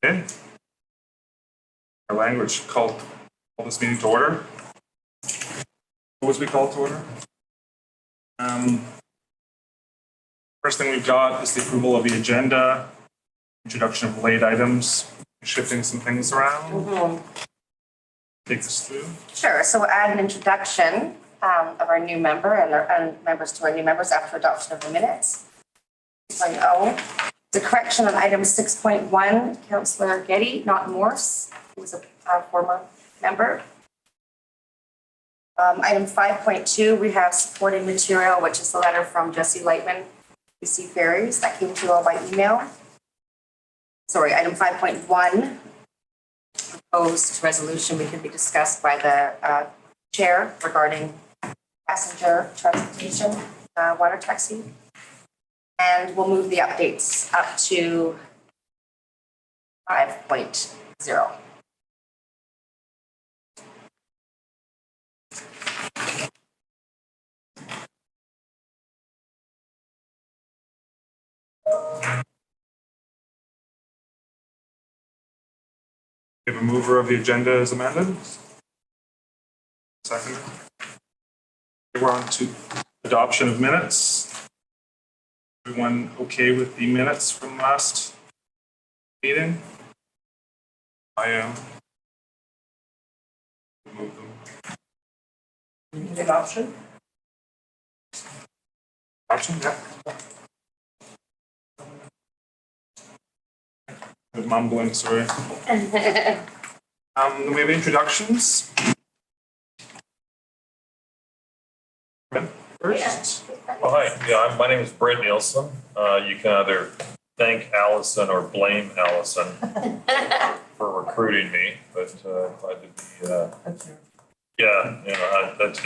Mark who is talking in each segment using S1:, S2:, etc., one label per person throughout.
S1: Okay. Our language call this meeting to order. What was we called to order? First thing we've got is the approval of the agenda, introduction of late items, shifting some things around. Take this through.
S2: Sure. So we'll add an introduction of our new member and members to our new members after adoption of the minutes. 6.0. The correction on item 6.1, Councillor Getty, not Morse, who was a former member. Item 5.2, we have supporting material, which is the letter from Jesse Lightman, BC Ferries, that came to you all by email. Sorry, item 5.1, proposed resolution, we can be discussed by the chair regarding passenger transportation, water taxi. And we'll move the updates up to 5.0.
S1: We have a mover of the agenda as amended. Second. We're on to adoption of minutes. Everyone okay with the minutes from last meeting? I am. Move them.
S2: Adoption?
S1: Option, yeah. I'm mumbling, sorry. Then we have introductions. First.
S3: Oh, hi. Yeah, my name is Brent Nielsen. You can either thank Allison or blame Allison for recruiting me, but glad to be.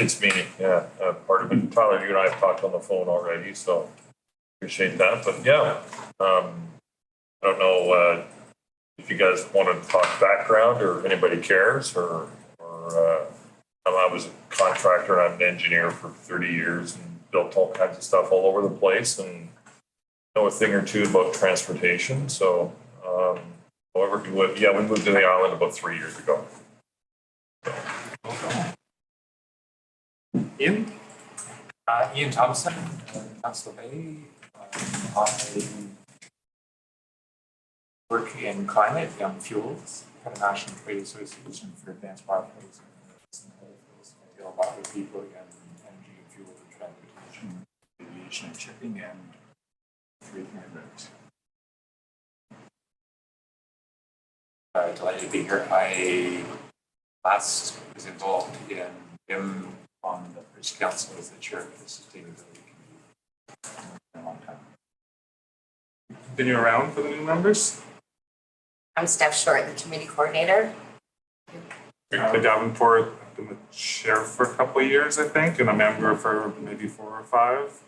S3: It's me. Yeah, part of it. Tyler, you and I have talked on the phone already, so appreciate that. But yeah, I don't know if you guys want to talk background or if anybody cares, or I was a contractor and I'm an engineer for 30 years and built all kinds of stuff all over the place and know a thing or two about transportation. So, however, we moved to the island about 3 years ago.
S1: Ian?
S4: Ian Thompson, Council Bay. I work in climate, young fuels, at a national trade association for advanced pathways and other fuels. I deal a lot with people in energy and fuel and transportation, aviation and shipping, and free transit. Delighted to be here. I last was involved in BIM on the British Council as the chair of the Sustainability Committee for a long time.
S1: Been you around for the new members?
S2: I'm Steph Short, the committee coordinator.
S1: The Davenport, I've been the chair for a couple of years, I think, and a member for maybe 4 or 5.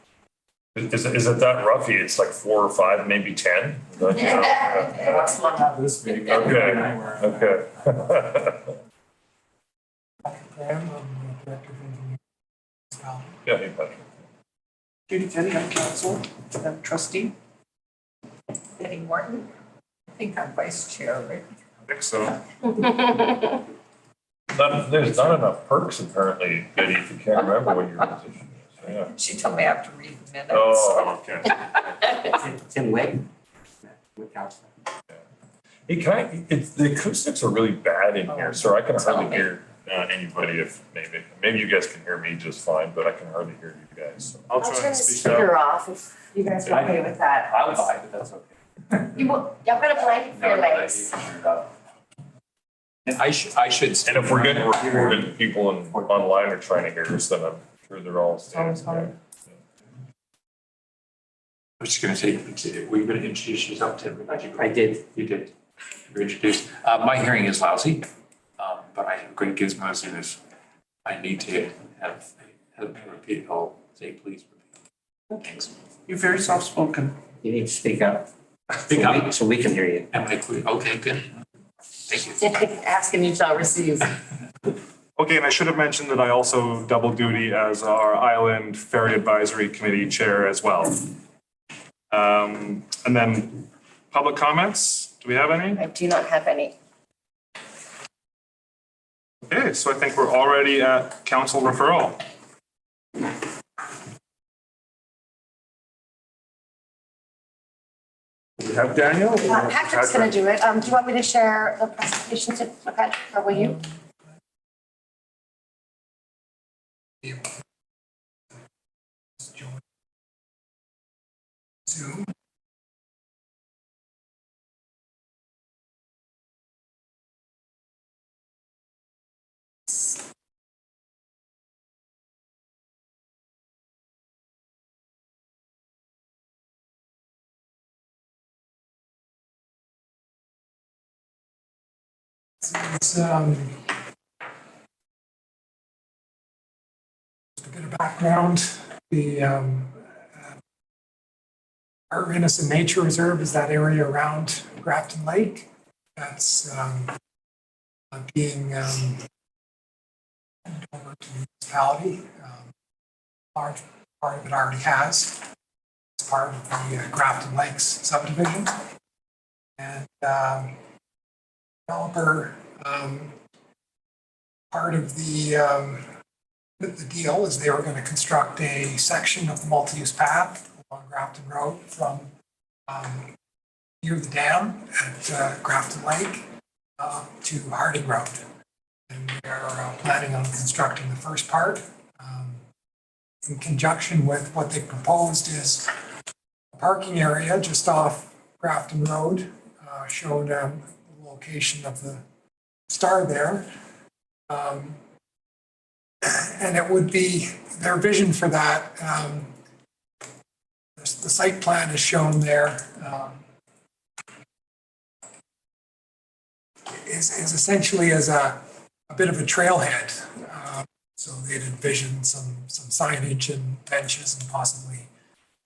S3: Is it that rough? It's like 4 or 5, maybe 10?
S4: That's long after this meeting.
S3: Okay.
S4: I'm Director of Engineering.
S3: Yeah, hey, Patrick.
S5: Judy Teddy, I'm council, I'm trustee.
S2: Betty Morton.
S5: I think I'm vice chair, right?
S1: I think so.
S3: There's not enough perks apparently, Betty, if you can't remember what your position is. Yeah.
S5: She told me I have to read the minutes.
S3: Oh, okay.
S5: Tim Wade. With council.
S3: The acoustics are really bad in here, so I can hardly hear anybody. If maybe you guys can hear me just fine, but I can hardly hear you guys. So.
S1: I'll
S2: I'll
S1: try
S2: turn
S1: and
S2: the
S1: speak up.
S2: speaker off if you guys are okay with that.
S4: I'll buy, but that's okay.
S2: Y'all got a blanket for your legs.
S4: And I should.
S3: And if we're getting recorded, people online are trying to hear us, then I'm sure they're all standing there.
S4: I was just going to say, were you going to introduce yourself, Tim?
S5: I did.
S4: You did. You were introduced. My hearing is lousy, but I have great gizmos in this. I need to have me repeat it all. Say, please repeat. Thanks.
S5: You're very soft spoken.
S6: You need to speak up.
S4: Speak up.
S6: So we can hear you.
S4: Am I clear? Okay, good. Thank you.
S2: Ask and you shall receive.
S1: Okay, and I should have mentioned that I also double duty as our Island Ferry Advisory Committee Chair as well. And then public comments. Do we have any?
S2: I do not have any.
S1: Okay, so I think we're already at council referral. Do we have Daniel?
S2: Patrick's gonna do it. Do you want me to share the presentation to Patrick, or will you?
S5: Zoom. It's a bit of background. The Art Innocent Nature Reserve is that area around Grafton Lake. That's being handed over to the municipality. Large part of it already has. It's part of the Grafton Lakes subdivision. And developer, part of the deal is they were going to construct a section of the multi-use path along Grafton Road from near the dam at Grafton Lake to Harding Road. And they're planning on constructing the first part. In conjunction with what they proposed is a parking area just off Grafton Road, showed the location of the star there. And it would be their vision for that. The site plan is shown there. Is essentially as a bit of a trailhead. So they'd envision some signage and benches and possibly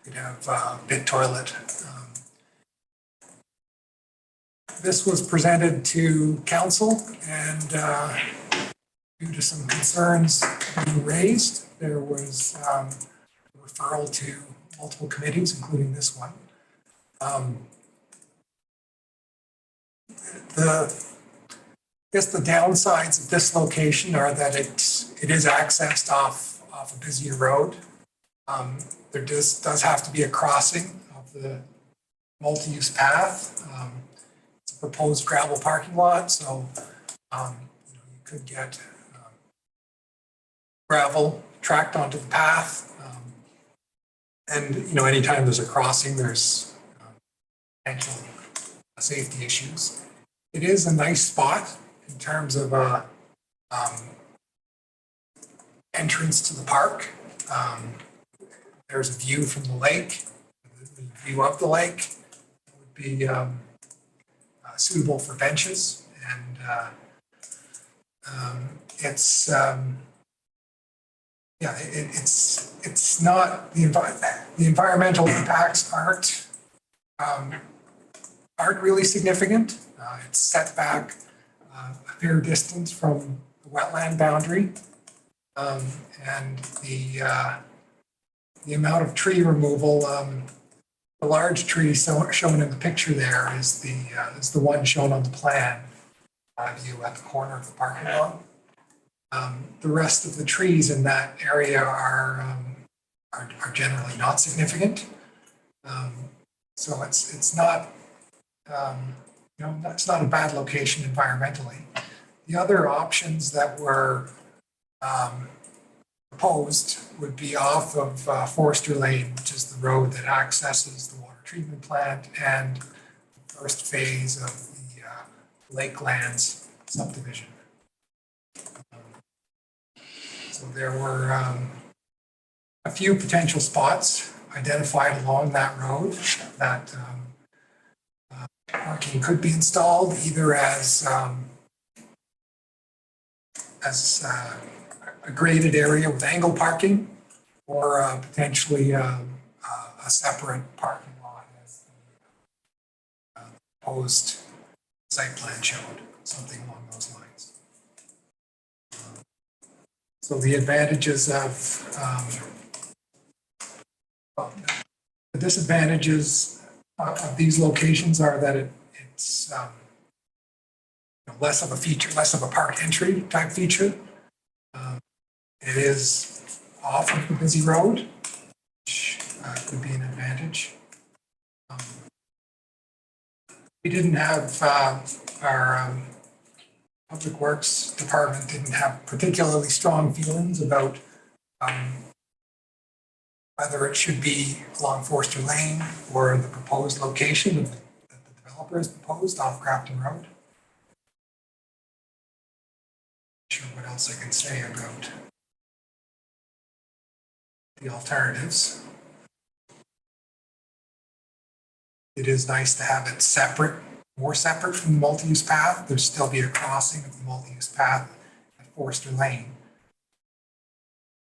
S5: could have a pit toilet. This was presented to council and due to some concerns being raised, there was a referral to multiple committees, including this one. I guess the downsides of this location are that it is accessed off a busier road. There does have to be a crossing of the multi-use path. It's a proposed gravel parking lot, so you could get gravel tracked onto the path. And anytime there's a crossing, there's potential safety issues. It is a nice spot in terms of entrance to the park. There's a view from the lake. The view of the lake would be suitable for benches, and it's not the environmental impacts aren't really significant. It's set back a fair distance from the wetland boundary, and the amount of tree removal. The large tree shown in the picture there is the one shown on the plan view at the corner of the parking lot. The rest of the trees in that area are generally not significant. So it's not that's not a bad location environmentally. The other options that were proposed would be off of Forester Lane, which is the road that accesses the water treatment plant and the first phase of the Lakelands subdivision. So there were a few potential spots identified along that road that parking could be installed either as a graded area with angle parking or potentially a separate parking lot as the proposed site plan showed, something along those lines. So the advantages of the disadvantages of these locations are that it It's less of a feature, less of a park entry type feature. It is off of the busy road, which could be an advantage. We didn't have, our Public Works Department didn't have particularly strong feelings about whether it should be along Forster Lane or the proposed location that the developer has proposed off Grafton Road. Not sure what else I can say about the alternatives. It is nice to have it separate, more separate from the multi-use path. There'd still be a crossing of the multi-use path at Forster Lane.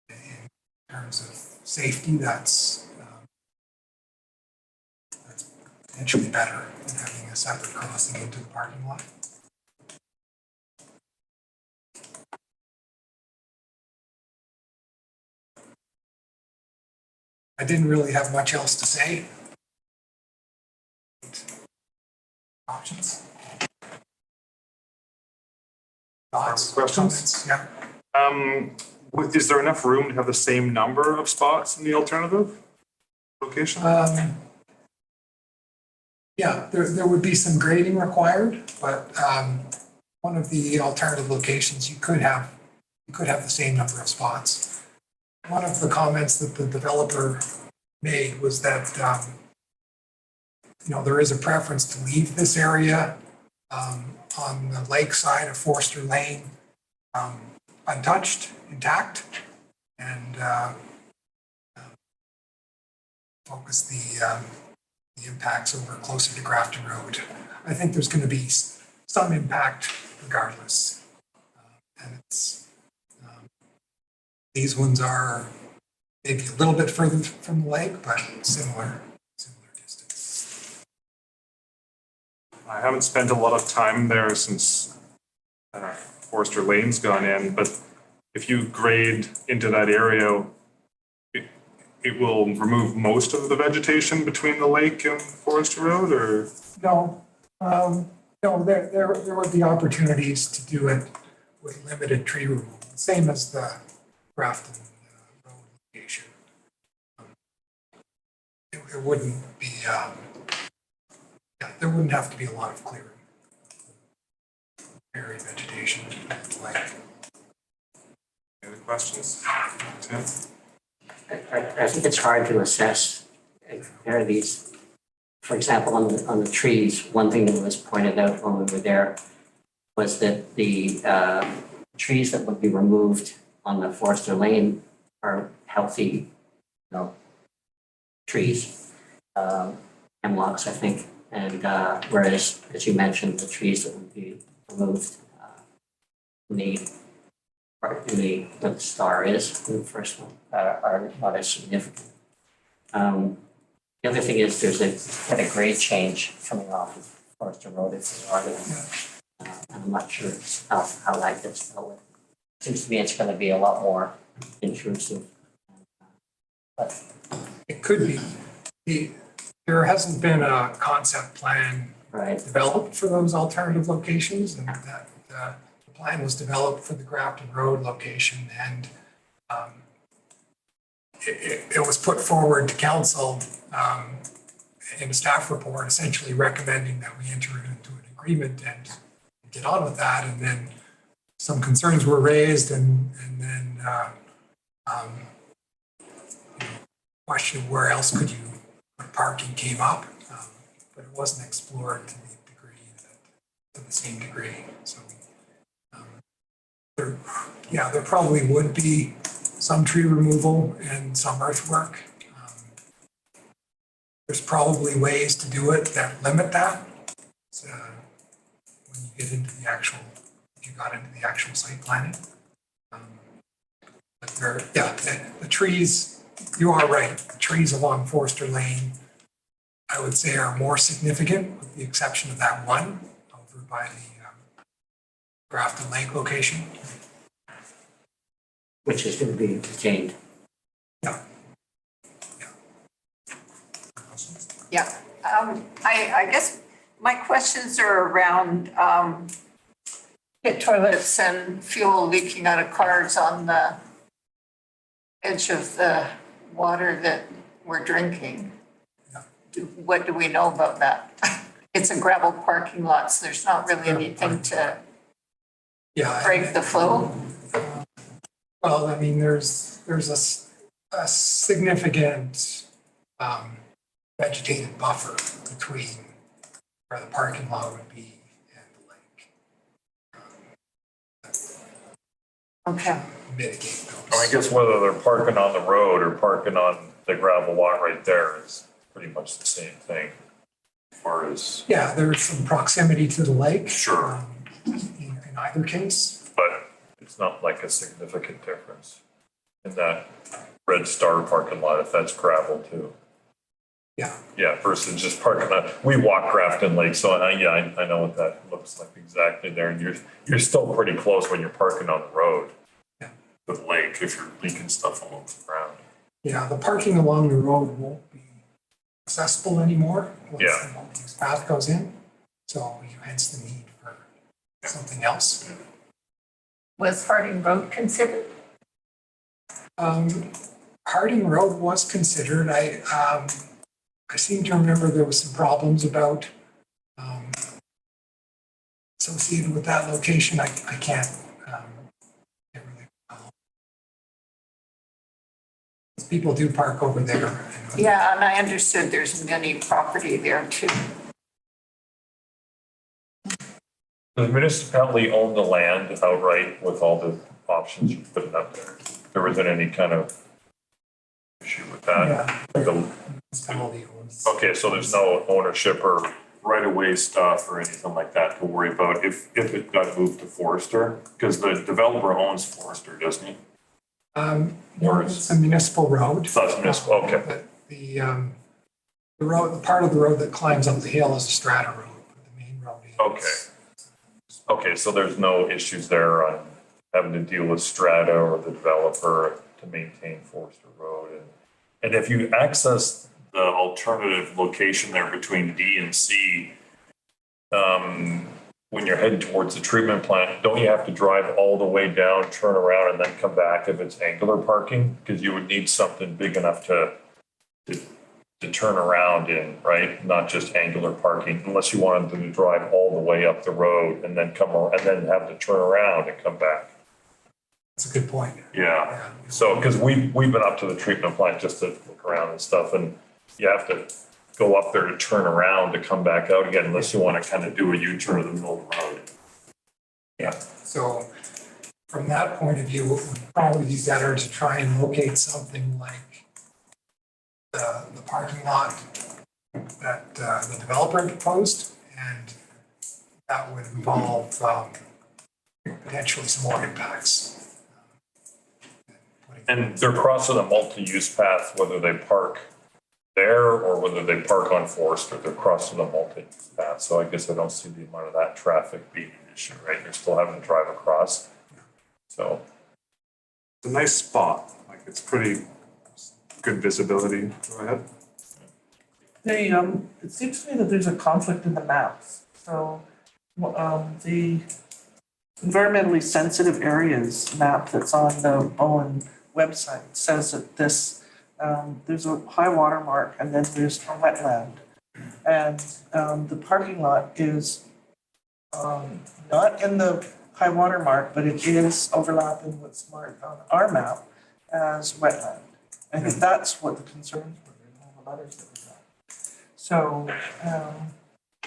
S5: In terms of safety, that's potentially better than having a separate crossing into the parking lot. I didn't really have much else to say. Options? Thoughts?
S1: Questions?
S5: Comments? Yeah.
S1: Is there enough room to have the same number of spots in the alternative location?
S5: Yeah, there would be some grading required, but one of the alternative locations, you could have the same number of spots. One of the comments that the developer made was that there is a preference to leave this area on the lake side of Forster Lane untouched, intact, and focus the impacts over closer to Grafton Road. I think there's going to be some impact regardless. And it's, these ones are maybe a little bit further from the lake, but similar distance.
S1: I haven't spent a lot of time there since Forster Lane's gone in, but if you grade into that area, it will remove most of the vegetation between the lake and Forester Road, or?
S5: No, there would be opportunities to do it with limited tree removal, same as the Grafton Road location. It wouldn't be, there wouldn't have to be a lot of clearing. Buried vegetation, like.
S1: Any other questions? Tim?
S6: I think it's hard to assess and compare these. For example, on the trees, one thing that was pointed out when we were there was that the trees that would be removed on the Forester Lane are healthy, trees, hemlocks, I think. And whereas, as you mentioned, the trees that would be removed where the star is in the first one are not as significant. The other thing is there's a grade change coming off of Forester Road if there are there. I'm not sure how that gets dealt with. Seems to me it's going to be a lot more intrusive. But
S5: It could be. There hasn't been a concept plan
S6: right,
S5: developed for those alternative locations, and that the plan was developed for the Grafton Road location, and it was put forward to council in a staff report, essentially recommending that we enter into an agreement and get on with that. And then some concerns were raised, and then question of where else could you put parking came up, but it wasn't explored to the degree to the same degree. So there probably would be some tree removal and some earthwork. There's probably ways to do it that limit that. So when you get into the actual, if you got into the actual site planning. But the trees, you are right. The trees along Forster Lane, I would say, are more significant, with the exception of that one over by the Grafton Lake location.
S6: which is going to be retained.
S2: Yeah, I guess
S7: My questions are around pit toilets and fuel leaking out of cars on the edge of the water that we're drinking. What do we know about that? It's a gravel parking lot, so there's not really anything to
S5: Yeah.
S7: break the flow.
S5: Well, I mean, there's a significant vegetated buffer between where the parking lot would be and the lake.
S7: Okay.
S5: Mitigate those.
S3: I guess whether they're parking on the road or parking on the gravel lot right there is pretty much the same thing. As far as,
S5: Yeah, there's some proximity to the lake.
S3: Sure.
S5: In either case.
S3: but it's not like a significant difference in that Red Star parking lot, if that's gravel too.
S5: Yeah.
S3: Yeah, versus just parking on, we walk Grafton Lake, so I know what that looks like exactly there. And you're still pretty close when you're parking on the road.
S5: Yeah.
S3: To the lake, if you're leaking stuff along the ground.
S5: Yeah, the parking along the road won't be accessible anymore once
S3: Yeah.
S5: the multi-use path goes in. So hence the need for something else.
S7: Was Harding Road considered?
S5: Harding Road was considered. I seem to remember there was some problems about associated with that location. I can't really recall. People do park over there.
S7: Yeah, and I understood there's many property there too.
S3: Does the municipality own the land outright with all the options you're putting up there? There isn't any kind of issue with that?
S5: Yeah.
S3: The-
S5: Municipality owns.
S3: Okay, so there's no ownership or right-of-way stuff or anything like that to worry about if it got moved to Forester? Because the developer owns Forester, doesn't he?
S5: No, it's a municipal road.
S3: So it's municipal, okay.
S5: But the road, the part of the road that climbs up the hill is a strata road, but the main road is.
S3: Okay. Okay, so there's no issues there on having to deal with Strata or the developer to maintain Forester Road. And if you access the alternative location there between D and C, when you're heading towards the treatment plant, don't you have to drive all the way down, turn around, and then come back if it's angular parking? Because you would need something big enough to turn around in, right? Not just angular parking, unless you wanted them to drive all the way up the road and then and then have to turn around and come back.
S5: That's a good point.
S3: Yeah. So, because we've been up to the treatment plant just to look around and stuff, and you have to go up there to turn around to come back out again, unless you want to kind of do a U-turn in the middle of the road.
S5: Yeah, so from that point of view, it would probably be better to try and locate something like the parking lot that the developer proposed, and that would involve potentially some more impacts.
S3: And they're crossing a multi-use path, whether they park there or whether they park on Forester, they're crossing a multi-use path. So I guess I don't see the amount of that traffic being an issue, right? You're still having to drive across. So.
S1: It's a nice spot, like it's pretty good visibility. Go ahead.
S8: It seems to me that there's a conflict in the maps. So, the environmentally sensitive areas map that's on the Bowen website says that there's a high water mark and then there's a wetland. And, the parking lot is, not in the high water mark, but it is overlapping what's marked on our map as wetland. I think that's what the concerns were in all the letters that we got. So,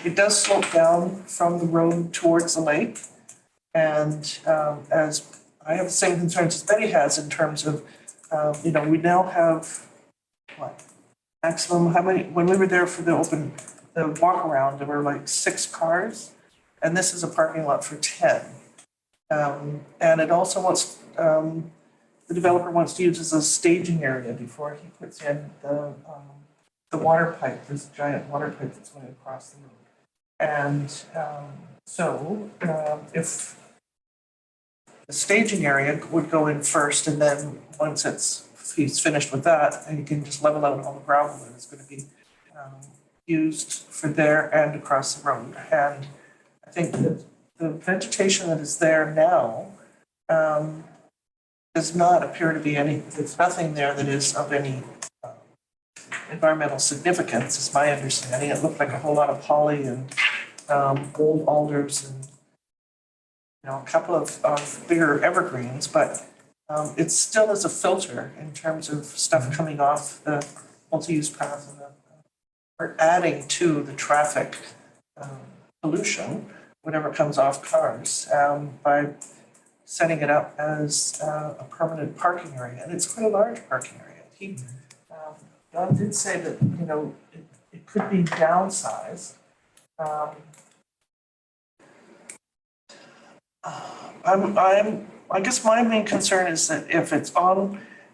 S8: it does slope down from the road towards the lake. And as I have the same concerns as Betty has in terms of, we now have, maximum, how many, when we were there for the walk around, there were like 6 cars. And this is a parking lot for 10. And it also wants, the developer wants to use as a staging area before he puts in the water pipe. There's a giant water pipe that's going across the road. And so if the staging area would go in first, and then once he's finished with that, and he can just level out all the gravel, and it's going to be used for there and across the road. And I think that the vegetation that is there now does not appear to be there's nothing there that is of any environmental significance, is my understanding. It looked like a whole lot of holly and old alders and, a couple of bigger evergreens, but it still is a filter in terms of stuff coming off the multi-use path and or adding to the traffic pollution, whatever comes off cars, by setting it up as a permanent parking area. And it's quite a large parking area. Don did say that, it could be downsized. I guess my main concern is that if it's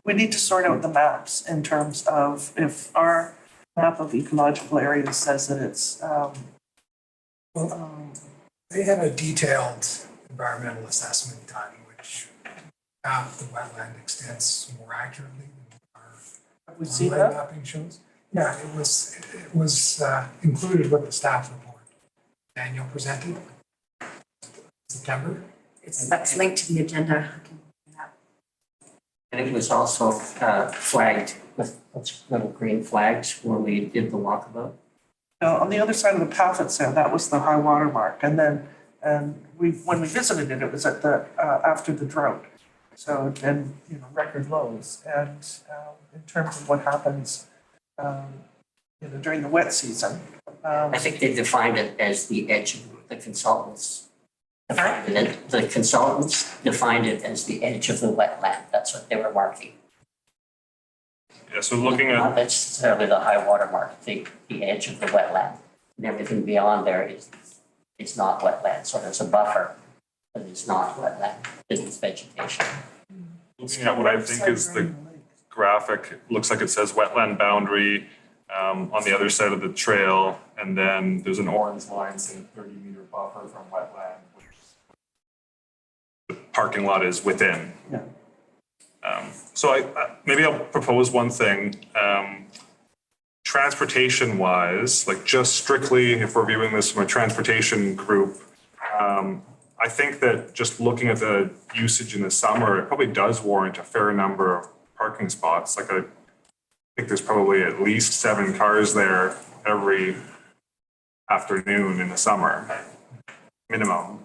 S8: we need to sort out the maps in terms of if our map of ecological areas says that it's,
S5: They had a detailed environmental assessment done, which mapped the wetland extents more accurately than our
S8: have we seen
S5: online
S8: that?
S5: mapping shows. Yeah, it was included with the staff report. Daniel presented September.
S2: That's linked to the agenda.
S6: And it was also flagged with little green flags when we did the walkabout.
S8: Now, on the other side of the path it's there, that was the high water mark. And then, when we visited it, it was at the, after the drought. So, and, record lows. And in terms of what happens, during the wet season.
S6: I think they defined it as the edge of the consultants. The consultants defined it as the edge of the wetland. That's what they were marking.
S1: Yeah, so looking
S6: Not
S1: at,
S6: necessarily the high water mark, the edge of the wetland. And everything beyond there is not wetland. So there's a buffer, but it's not wetland, it's vegetation.
S1: looking at what I think is the graphic, looks like it says wetland boundary on the other side of the trail, and then there's an orange line saying 30-meter buffer from wetland, which the parking lot is within.
S8: Yeah.
S1: So maybe I'll propose one thing. Transportation-wise, like just strictly, if we're viewing this from a transportation group, I think that just looking at the usage in the summer, it probably does warrant a fair number of parking spots. Like I think there's probably at least 7 cars there every afternoon in the summer, minimum.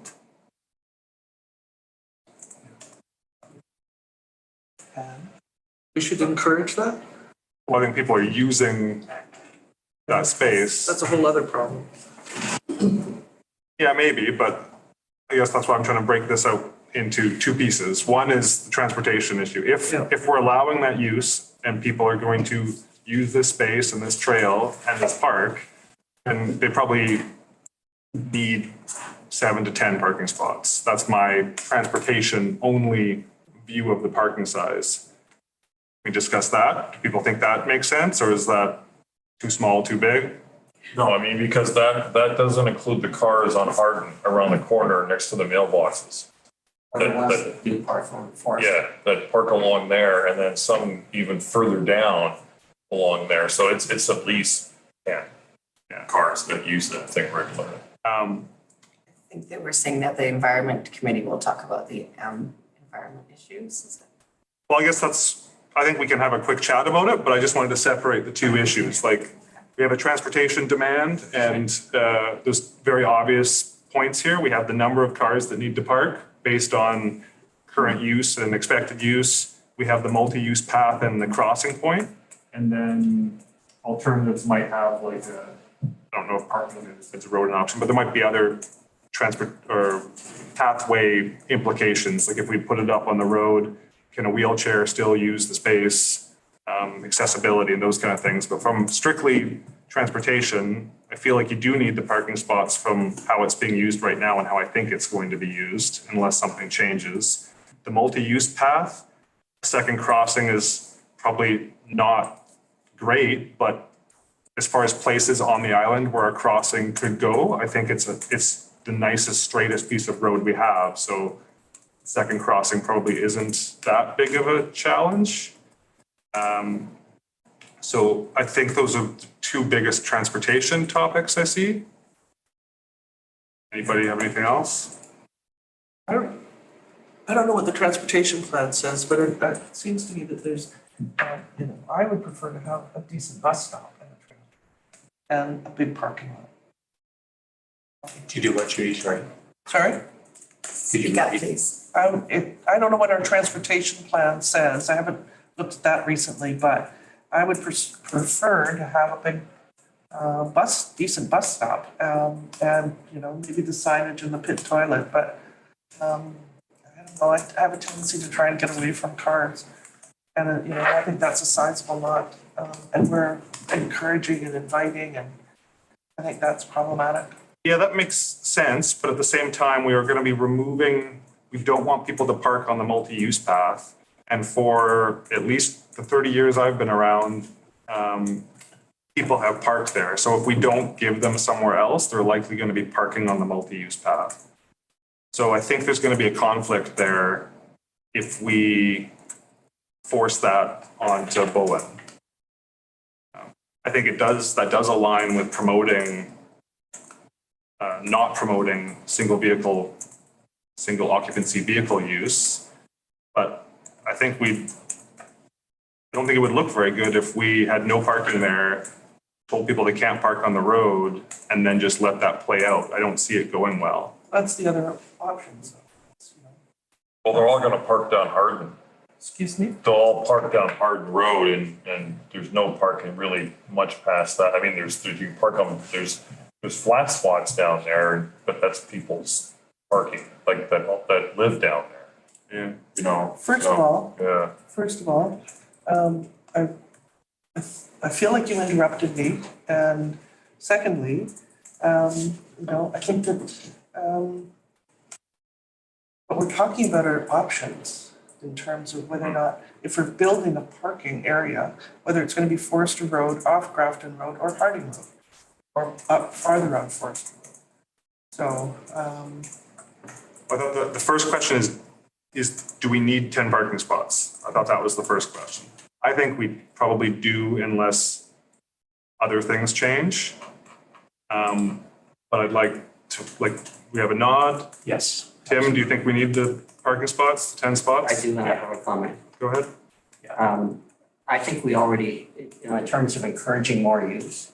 S8: And we should encourage that.
S1: Well, I think people are using that space.
S8: That's a whole other problem.
S1: Yeah, maybe, but I guess that's why I'm trying to break this out into 2 pieces. One is the transportation issue. If we're allowing that use and people are going to use this space and this trail and this park, then they probably need 7 to 10 parking spots. That's my transportation only view of the parking size. We discuss that. Do people think that makes sense, or is that too small, too big?
S3: No, I mean, because that doesn't include the cars on Hardin around the corner next to the mailboxes.
S6: Or the ones that do park on Forest.
S3: Yeah, that park along there, and then some even further down along there. So it's at least 10 cars that use that thing regularly.
S2: I think they were saying that the environment committee will talk about the environment issues. Is it?
S1: Well, I guess I think we can have a quick chat about it, but I just wanted to separate the 2 issues. Like, we have a transportation demand, and there's very obvious points here. We have the number of cars that need to park based on current use and expected use. We have the multi-use path and the crossing point. And then alternatives might have like I don't know if parking is a road an option, but there might be other transport or pathway implications. Like if we put it up on the road, can a wheelchair still use the space? Accessibility and those kind of things. But from strictly transportation, I feel like you do need the parking spots from how it's being used right now and how I think it's going to be used unless something changes. The multi-use path, second crossing is probably not great, but as far as places on the island where a crossing could go, I think it's the nicest, straightest piece of road we have. So second crossing probably isn't that big of a challenge. So I think those are the two biggest transportation topics I see. Anybody have anything else?
S8: I don't know what the transportation plan says, but it seems to me that there's, I would prefer to have a decent bus stop and a trail and a big parking lot.
S4: Do you do what, Judy, sorry?
S8: Sorry?
S4: Could you
S2: Speak up,
S4: repeat?
S2: please.
S8: I don't know what our transportation plan says. I haven't looked at that recently, but I would prefer to have a big decent bus stop, and, maybe the signage and the pit toilet, but, I don't know, I have a tendency to try and get away from cars. And, I think that's a sizable lot, and we're encouraging and inviting, and I think that's problematic.
S1: Yeah, that makes sense, but at the same time, we are gonna be we don't want people to park on the multi-use path. And for at least the 30 years I've been around, people have parked there. So if we don't give them somewhere else, they're likely gonna be parking on the multi-use path. So I think there's gonna be a conflict there if we force that onto Bowen. I think that does align with not promoting single occupancy vehicle use. But I don't think it would look very good if we had no parking there, told people they can't park on the road, and then just let that play out. I don't see it going well.
S8: That's the other option, so,
S3: Well, they're all gonna park down Hardin.
S8: Excuse me?
S3: They'll all park down Hardin Road and there's no parking really much past that. I mean, you park on, there's flat spots down there, but that's people's parking, like that live down there. Yeah.
S8: First of all,
S3: Yeah.
S8: I feel like you interrupted me, and secondly, I think that, what we're talking about are options in terms of whether or not, if we're building a parking area, whether it's gonna be Forester Road, off Grafton Road, or Harding Road, or up farther on Forester Road. So,
S1: I thought the first question is do we need 10 parking spots? I thought that was the first question. I think we probably do unless other things change. But I'd like to, we have a nod.
S4: Yes.
S1: Tim, do you think we need the parking spots, 10 spots?
S6: I do have a comment.
S1: Go ahead.
S6: I think we already, in terms of encouraging more use,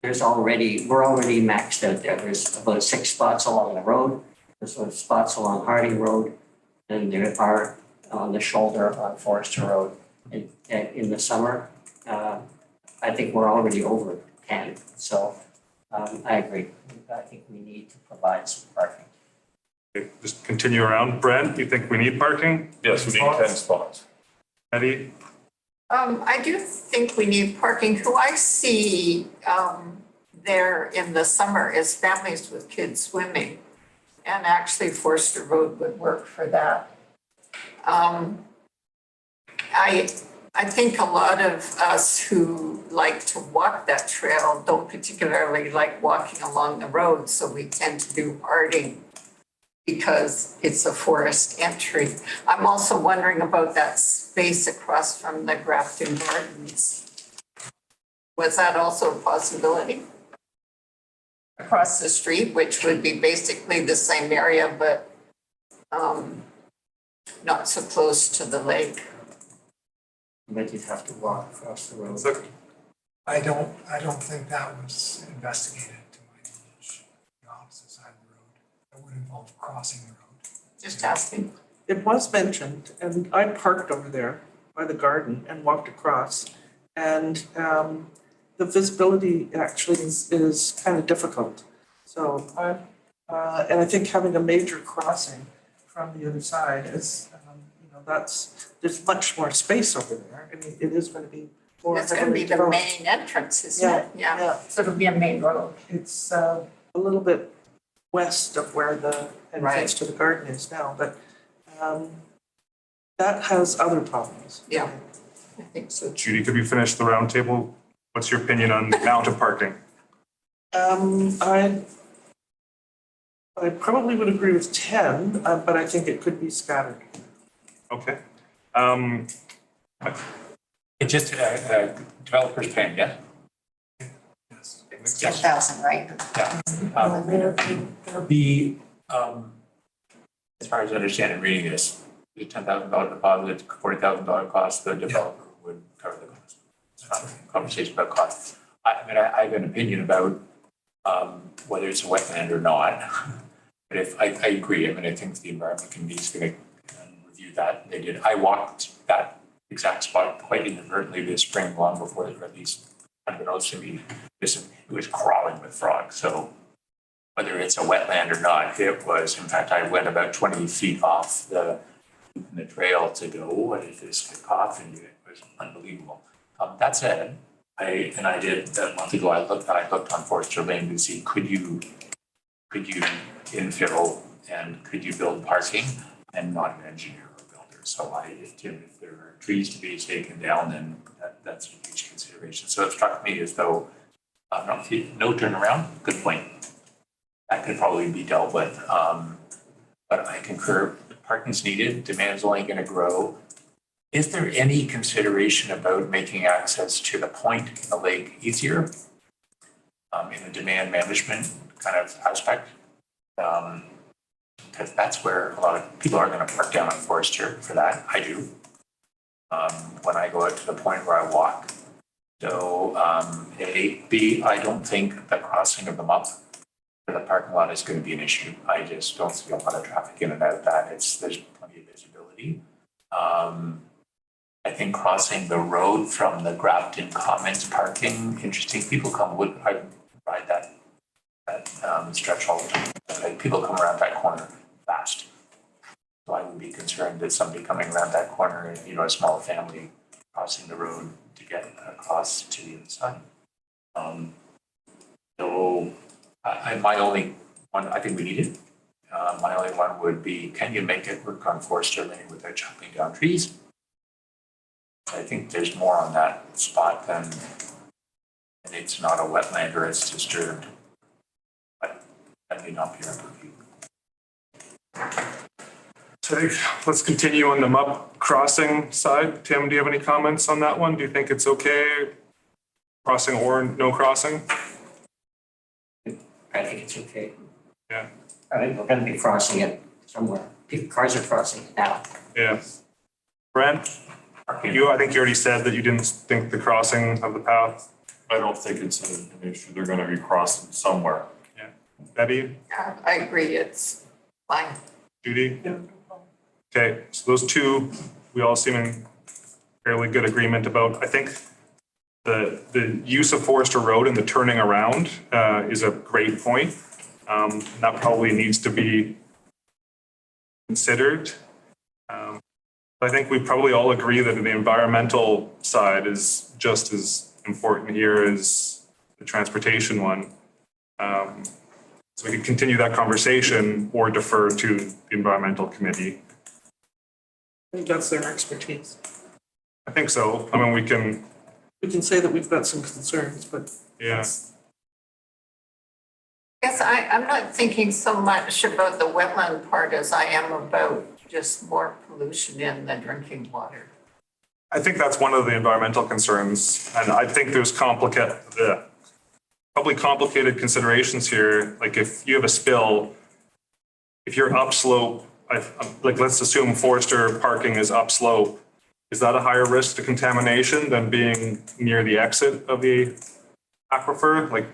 S6: we're already maxed out there. There's about 6 spots along the road. There's some spots along Harding Road, and there are on the shoulder on Forester Road. In the summer, I think we're already over 10. So I agree. I think we need to provide some parking.
S1: Okay, just continue around. Brent, do you think we need parking?
S3: Yes, we need 10 spots.
S1: Eddie?
S7: I do think we need parking. Who I see there in the summer is families with kids swimming. And actually Forster Road would work for that. I think a lot of us who like to walk that trail don't particularly like walking along the road, so we tend to do Harding because it's a forest entry. I'm also wondering about that space across from the Grafton Gardens. Was that also a possibility? Across the street, which would be basically the same area, but not so close to the lake.
S6: But you'd have to walk across the road.
S1: So,
S5: I don't think that was investigated to my knowledge, the opposite side of the road. That would involve crossing the road.
S7: Just asking.
S8: it was mentioned, and I parked over there by the garden and walked across. And the visibility actually is kind of difficult. So and I think having a major crossing from the other side is, there's much more space over there. I mean, it is going to be more
S7: It's gonna be the
S8: developed.
S7: main entrance, isn't it?
S8: Yeah.
S7: So it'll be a main road.
S8: It's a little bit west of where the entrance to the garden is now, but that has other problems.
S7: Yeah. I think so.
S1: Judy, could we finish the roundtable? What's your opinion on the amount of parking?
S8: I probably would agree with 10, but I think it could be scattered.
S1: Okay.
S4: It's just developers paying, yeah?
S5: Yes.
S2: 10,000, right?
S4: Yeah. There'll be, as far as I understand in reading this, the $10,000 deposit, $40,000 cost, the developer would cover the cost. It's not a conversation about cost. I mean, I have an opinion about whether it's a wetland or not. But if I agree, I mean, I think the Environment Committee is going to review that. They did. I walked that exact spot quite inadvertently this spring, long before, or at least unbeknownst to me, it was crawling with frogs. So whether it's a wetland or not, it was. In fact, I went about 20 feet off the trail to go, what is this kick off? And it was unbelievable. That said, I did a month ago, I looked on Forester Lane to see could you infill and could you build parking? I'm not an engineer or builder, so if there are trees to be taken down, then that's a huge consideration. So it struck me as though no turnaround, good point. That could probably be dealt with. But I concur, parking's needed, demand is only going to grow. Is there any consideration about making access to the point in the lake easier in a demand management kind of aspect? Because that's where a lot of people are going to park down on Forester for that. I do. When I go out to the point where I walk. So A, B, I don't think the crossing of them up for the parking lot is going to be an issue. I just don't see a lot of traffic in and out of that. There's plenty of visibility. I think crossing the road from the Grafton Commons parking, interesting. People I ride that stretch all the time. Like, people come around that corner fast. So I would be concerned that somebody coming around that corner, a small family crossing the road to get across to the other side. So my only one, I think we need it. My only one would be, can you make it work on Forester Lane without chopping down trees? I think there's more on that spot than, and it's not a wetland or it's disturbed. But that may not be our purview.
S1: So I think let's continue on the MUP crossing side. Tim, do you have any comments on that one? Do you think it's okay, crossing or no crossing?
S6: I think it's okay.
S1: Yeah.
S6: I mean, we're gonna be crossing it somewhere. Cars are crossing it now.
S1: Yeah. Brent, I think you already said that you didn't think the crossing of the path.
S3: I don't think it's an issue. They're gonna be crossing somewhere.
S1: Yeah. Debbie,
S7: Yeah, I agree, it's fine.
S1: Judy? Okay, so those two, we all seem in fairly good agreement about. I think the use of Forester Road and the turning around is a great point. That probably needs to be considered. I think we probably all agree that the environmental side is just as important here as the transportation one. So we could continue that conversation or defer to the environmental committee.
S8: I think that's their expertise.
S1: I think so. I mean, we can
S8: say that we've got some concerns, but.
S1: Yeah.
S7: Yes, I'm not thinking so much about the wetland part as I am about just more pollution in the drinking water.
S1: I think that's one of the environmental concerns, and I think there's probably complicated considerations here. Like if you have a spill, if you're upslope, like let's assume Forester parking is upslope, is that a higher risk to contamination than being near the exit of the aquifer? Like,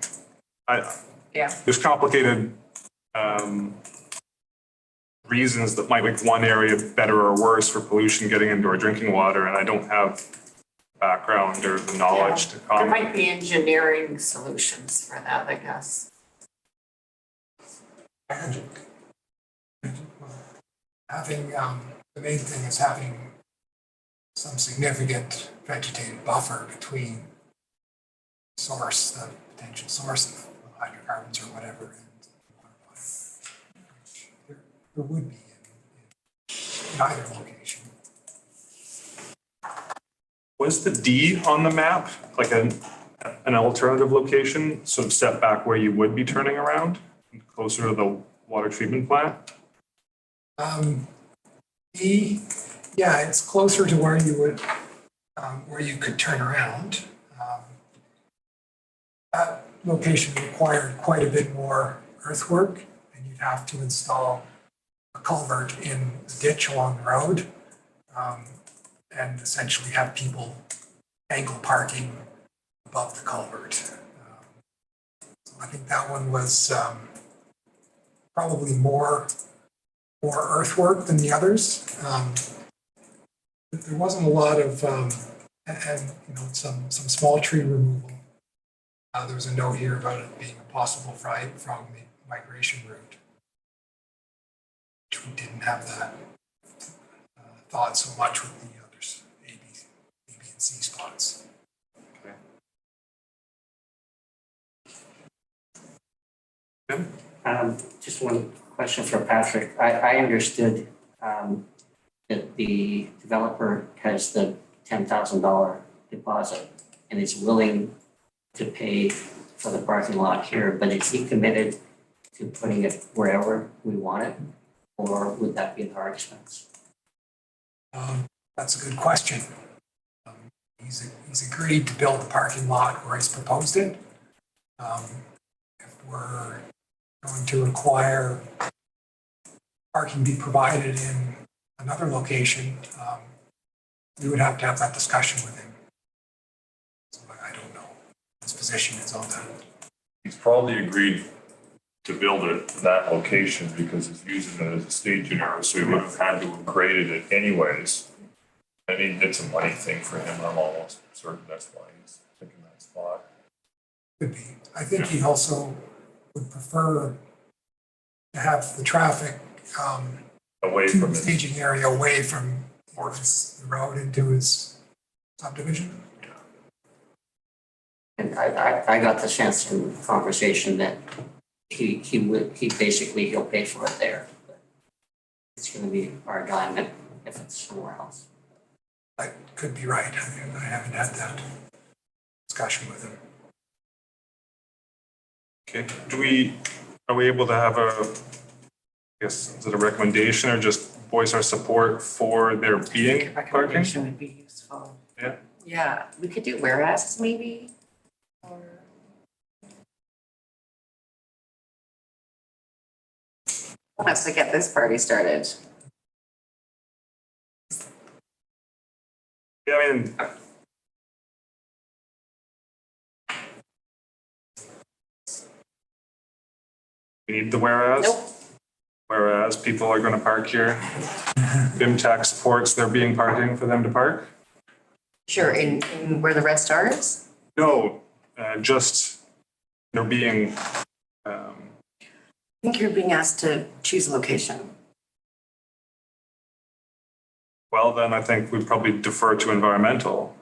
S1: there's complicated reasons that might make one area better or worse for pollution getting into our drinking water, and I don't have background or the knowledge to
S7: There
S1: comment.
S7: might be engineering solutions for that, I guess.
S5: Having, the main thing is having some significant vegetative buffer between source, the potential source of hydrocarbons or whatever, and water body. There would be in either location.
S1: Was the D on the map like an alternative location, sort of set back where you would be turning around, closer to the water treatment plant?
S5: Yeah, it's closer to where you would, where you could turn around. That location required quite a bit more earthwork, and you'd have to install a culvert in the ditch along the road, and essentially have people angle parking above the culvert. So I think that one was probably more earthwork than the others. There wasn't a lot of, and you know, some small tree removal. There was a note here about it being a possible frog migration route, which we didn't have that thought so much with the others, A, B, and C spots.
S1: Tim?
S6: Just one question for Patrick. I understood that the developer has the $10,000 deposit and is willing to pay for the parking lot here, but is he committed to putting it wherever we want it? Or would that be at our expense?
S5: That's a good question. He's agreed to build the parking lot where he's proposed it. If we're going to require parking be provided in another location, we would have to have that discussion with him. So I don't know what his position is on that.
S3: He's probably agreed to build it in that location because he's using it as a staging area, so he would have had to have graded it anyways. I mean, it's a money thing for him. I'm almost certain that's why he's picking that spot.
S5: Could be. I think he also would prefer to have the traffic
S3: Away
S5: to
S3: from
S5: the
S3: it.
S5: staging area away from the road into his subdivision.
S6: And I got the sense in conversation that he basically, he'll pay for it there. But it's gonna be our dime if it's somewhere else.
S5: That could be right. I haven't had that discussion with him.
S1: Okay, are we able to have I guess, is it a recommendation or just voice our support for there being parking?
S8: Recommendation would be useful.
S1: Yeah,
S2: Yeah, we could do whereas maybe, or. Let's get this party started.
S1: yeah, I mean. We need the whereas.
S2: Nope.
S1: Whereas people are gonna park here. BIMTAC supports there being parking for them to park.
S2: Sure, in where the red star is?
S1: No, just there being,
S2: I think you're being asked to choose a location.
S1: well, then I think we'd probably defer to environmental.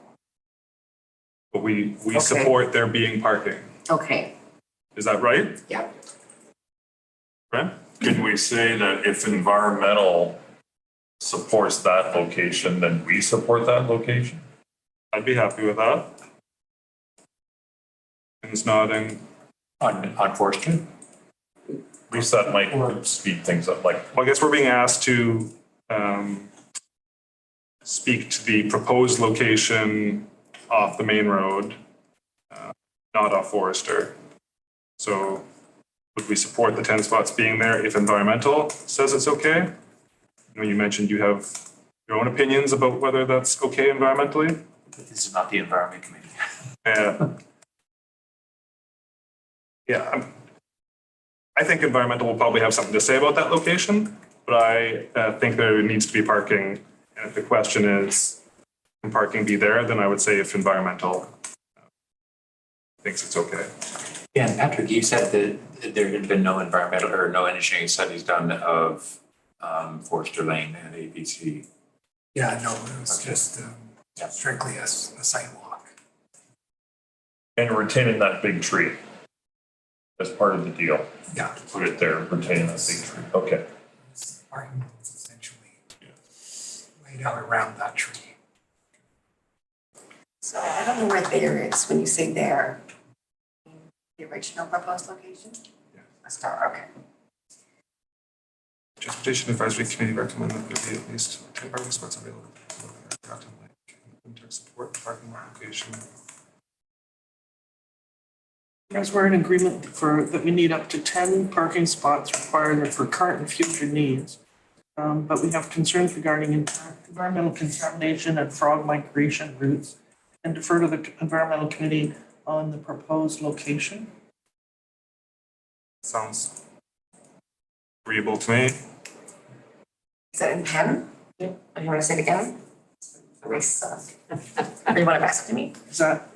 S1: But we
S2: Okay.
S1: support there being parking.
S2: Okay,
S1: Is that right?
S2: yeah.
S1: Brent?
S3: Can we say that if environmental supports that location, then we support that location?
S1: I'd be happy with that. Tim's nodding.
S4: On Forest Street?
S3: At least that might speed things up, like,
S1: Well, I guess we're being asked to speak to the proposed location off the main road, not off Forester. So would we support the 10 spots being there if environmental says it's okay? I know you mentioned you have your own opinions about whether that's okay environmentally.
S4: This is not the Environment Committee.
S1: Yeah, I think environmental will probably have something to say about that location, but I think there needs to be parking. And if the question is, can parking be there, then I would say if environmental thinks it's okay.
S4: Yeah, and Patrick, you said that there had been no environmental or no engineering studies done of Forester Lane and ABC.
S5: Yeah, no, it was just strictly a sidewalk.
S3: and retaining that big tree as part of the deal.
S5: Yeah.
S3: Put it there, retaining that big tree. Okay.
S5: Parking lot was essentially laid out around that tree.
S2: So I don't know where there is when you say there. The original proposed location?
S1: Yeah.
S2: A star, okay.
S1: Transportation Advisory Committee recommend that there be at least 10 parking spots available. support parking location.
S8: As we're in agreement that we need up to 10 parking spots required for current and future needs. But we have concerns regarding environmental contamination and frog migration routes and defer to the environmental committee on the proposed location.
S1: Sounds agreeable to me.
S2: Is that in pen? Yeah. You want to say it again? Or you want to pass it to me?
S8: Is that,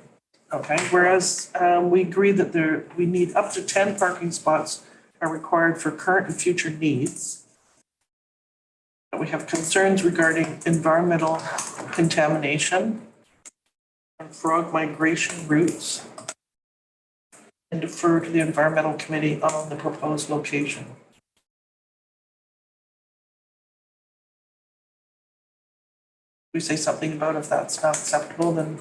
S8: okay, whereas we agree that we need up to 10 parking spots are required for current and future needs. But we have concerns regarding environmental contamination and frog migration routes and defer to the environmental committee on the proposed location. We say something about if that's not acceptable, then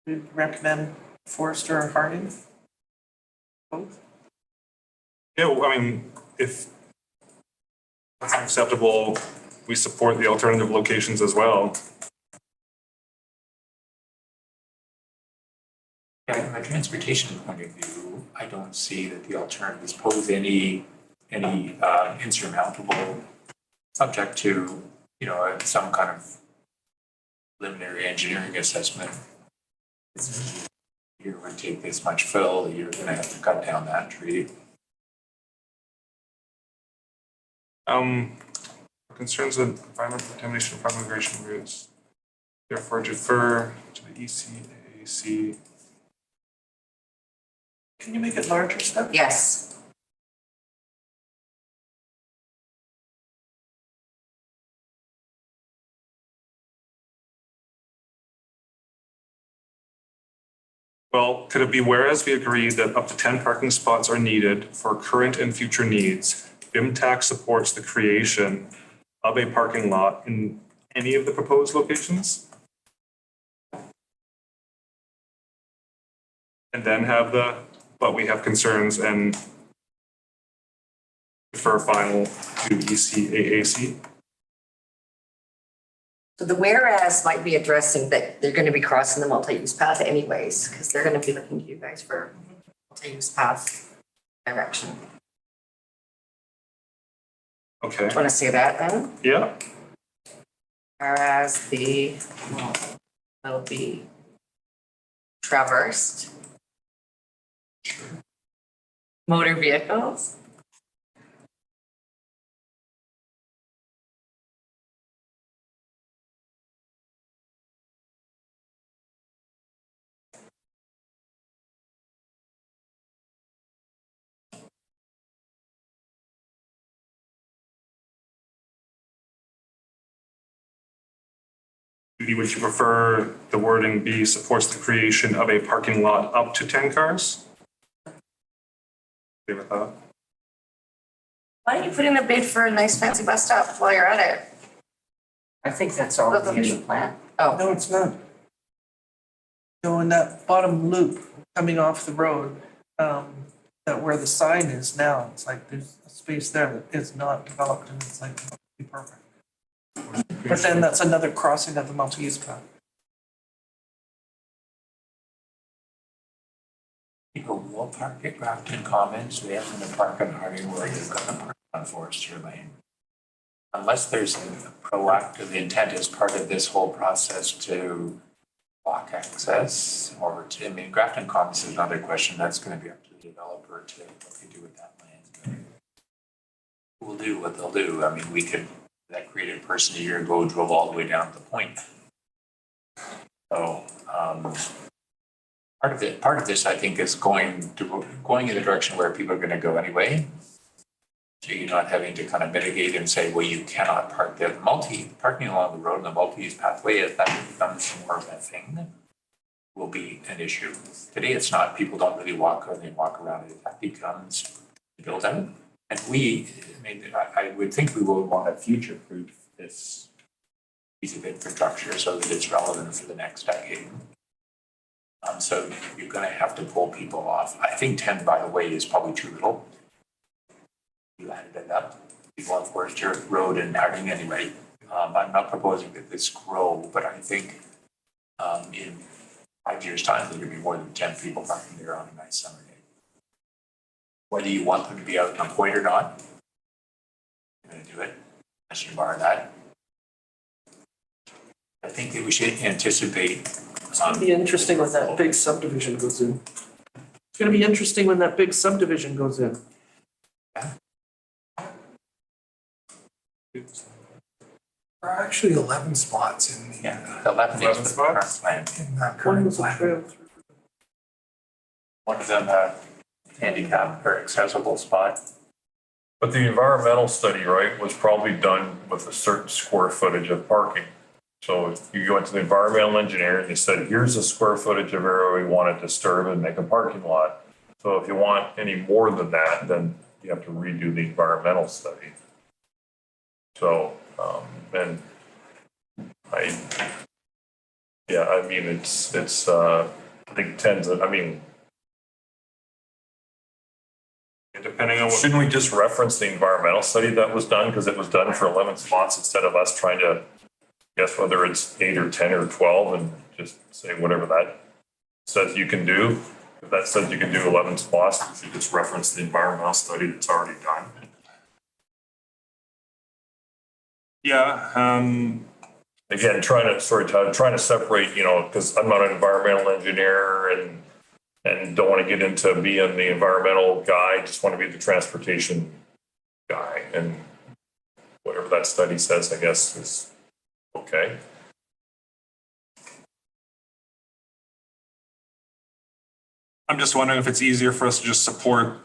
S8: we recommend Forrester or Harding. Both.
S1: Yeah, well, I mean, if that's acceptable, we support the alternative locations as well.
S4: Yeah, from a transportation point of view, I don't see that the alternatives pose any insurmountable, subject to, you know, some kind of preliminary engineering assessment. You're going to take this much fill, you're going to have to cut down that tree.
S1: Concerns with environmental contamination from migration routes. Therefore, defer to the ECAC.
S8: Can you make it larger, Steph?
S2: Yes.
S1: Well, could it be whereas we agree that up to 10 parking spots are needed for current and future needs, BIMTAC supports the creation of a parking lot in any of the proposed locations? And then have but we have concerns and defer final to ECAC.
S2: So the whereas might be addressing that they're going to be crossing the multi-use path anyways, because they're going to be looking to you guys for multi-use path direction.
S1: Okay,
S2: Do you want to say that then?
S1: yeah,
S2: Whereas will be traversed motor vehicles.
S1: Judy, would you prefer the wording be supports the creation of a parking lot up to 10 cars? Okay with that?
S2: Why don't you put in a bid for a nice fancy bus stop while you're at it?
S6: I think that's already in the plan.
S2: Oh,
S8: No, it's not. So in that bottom loop coming off the road, that where the sign is now, it's like there's a space there that is not developed and it's like it'd be perfect. But then that's another crossing of the multi-use path.
S4: People will park at Grafton Commons, they have to park on Harding Road, they've got to park on Forester Lane. Unless there's a proactive intent as part of this whole process to block access or to, I mean, Grafton Commons is another question, that's gonna be up to the developer to what they do with that land. We'll do what they'll do, I mean, we could, that creative person a year ago drove all the way down to the point. So, part of this, I think, is going in the direction where people are gonna go anyway. So you're not having to kind of mitigate and say, well, you cannot park there. Parking along the road and the multi-use pathway, if that becomes more of a thing, will be an issue. Today, it's not. People don't really walk or they walk around. If that becomes built out, and I would think we will want to future-proof this piece of infrastructure so that it's relevant for the next decade. So you're going to have to pull people off. I think 10, by the way, is probably too little. You added it up. People on Forester Road and Harding anyway. I'm not proposing that this grow, but I think in 5 years' time, there could be more than 10 people parking there on a nice summer day. Whether you want them to be out on point or not, you're gonna do it, unless you bar that. I think that we should anticipate,
S8: It's gonna be interesting when that big subdivision goes in. It's gonna be interesting when that big subdivision goes in.
S5: There are actually 11 spots in the,
S4: yeah, 11
S1: 11
S4: is the current
S1: spots?
S4: plan.
S5: in that
S8: One
S5: current
S8: was a
S5: plan.
S8: trail through.
S4: One of them, handicap or accessible spot.
S3: But the environmental study, right, was probably done with a certain square footage of parking. So if you go into the environmental engineer and you said, here's the square footage of area we want to disturb and make a parking lot. So if you want any more than that, then you have to redo the environmental study. So, and I mean, it's, I think tens of, I mean,
S1: Depending on what,
S3: shouldn't we just reference the environmental study that was done? Because it was done for 11 spots instead of us trying to guess whether it's 8 or 10 or 12 and just say whatever that says you can do. If that says you can do 11 spots, we should just reference the environmental study that's already done.
S1: yeah,
S3: Again, trying to separate, because I'm not an environmental engineer and don't want to get into being the environmental guy, just want to be the transportation guy. And whatever that study says, I guess, is okay.
S1: I'm just wondering if it's easier for us to just support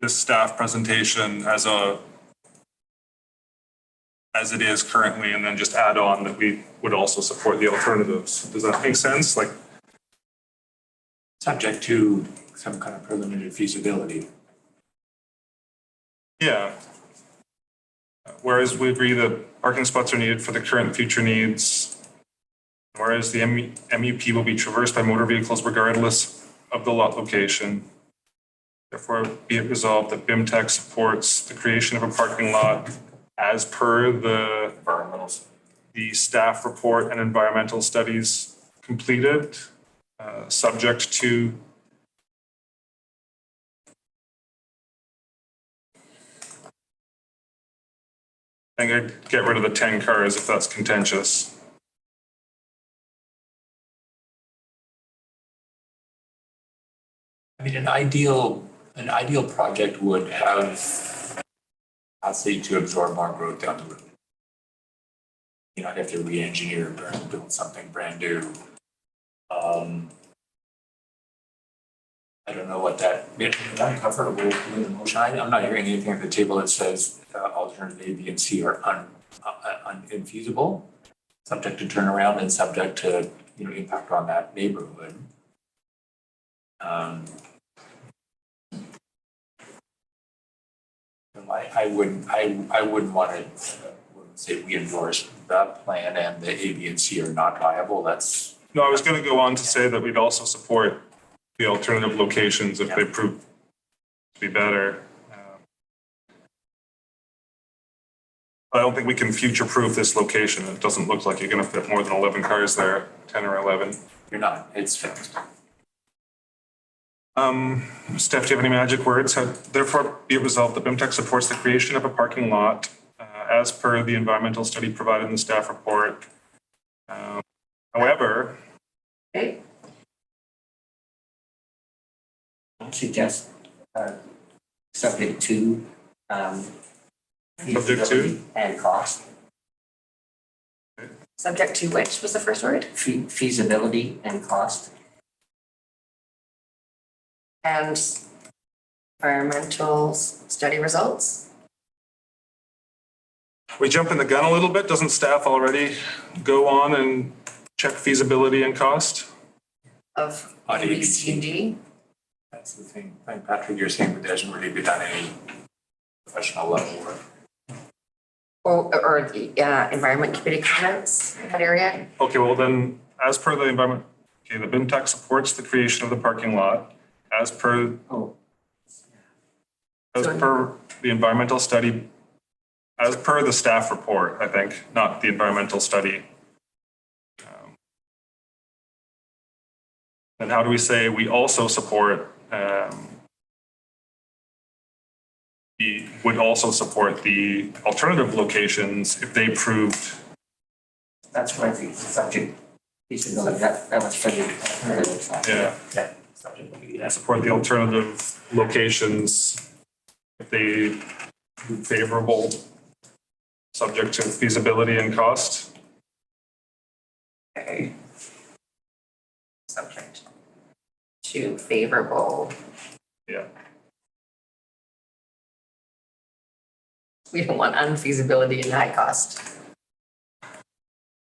S1: this staff presentation as it is currently, and then just add on that we would also support the alternatives. Does that make sense? Like,
S4: Subject to some kind of preliminary feasibility.
S1: yeah. Whereas we agree that parking spots are needed for the current and future needs, whereas the MUP will be traversed by motor vehicles regardless of the lot location. Therefore, be it resolved that BIMTAC supports the creation of a parking lot as per the staff report and environmental studies completed, subject to I think I'd get rid of the 10 cars if that's contentious.
S4: I mean, an ideal project would have capacity to absorb more growth down the road. You know, I'd have to re-engineer, build something brand new. I don't know what that, I'm comfortable with the motion. I'm not hearing anything at the table that says alternative A, B, and C are infeasible, subject to turnaround and subject to, impact on that neighborhood. I wouldn't want to say we endorse the plan and the A, B, and C are not viable. That's.
S1: No, I was going to go on to say that we'd also support the alternative locations if they prove to be better. I don't think we can future-proof this location. It doesn't look like you're going to fit more than 11 cars there, 10 or 11.
S4: You're not, it's fixed.
S1: Steph, do you have any magic words? Therefore, be it resolved that BIMTAC supports the creation of a parking lot as per the environmental study provided in the staff report. However,
S2: Okay,
S6: I suggest, subject to, feasibility and cost.
S2: subject to which was the first word?
S6: Feasibility and cost.
S2: And environmental study results.
S1: we jump in the gun a little bit. Doesn't staff already go on and check feasibility and cost?
S2: Of
S4: On
S2: A, B, C, and D.
S4: That's the thing. Like Patrick, you're saying that there hasn't really been done any professional level work.
S2: Or the environment committee comments in that area.
S1: Okay, well then, as per the environment, okay, the BIMTAC supports the creation of the parking lot as per
S6: Oh.
S1: the environmental study as per the staff report, I think, not the environmental study. And how do we say we also support, would also support the alternative locations if they proved,
S6: That's where the subject feasibility, that was for the alternative side.
S1: yeah,
S6: Yeah, subject would be that.
S1: support the alternative locations if they prove favorable, subject to feasibility and cost.
S2: Okay. Subject to favorable.
S1: Yeah.
S2: We don't want unfeasibility and high cost.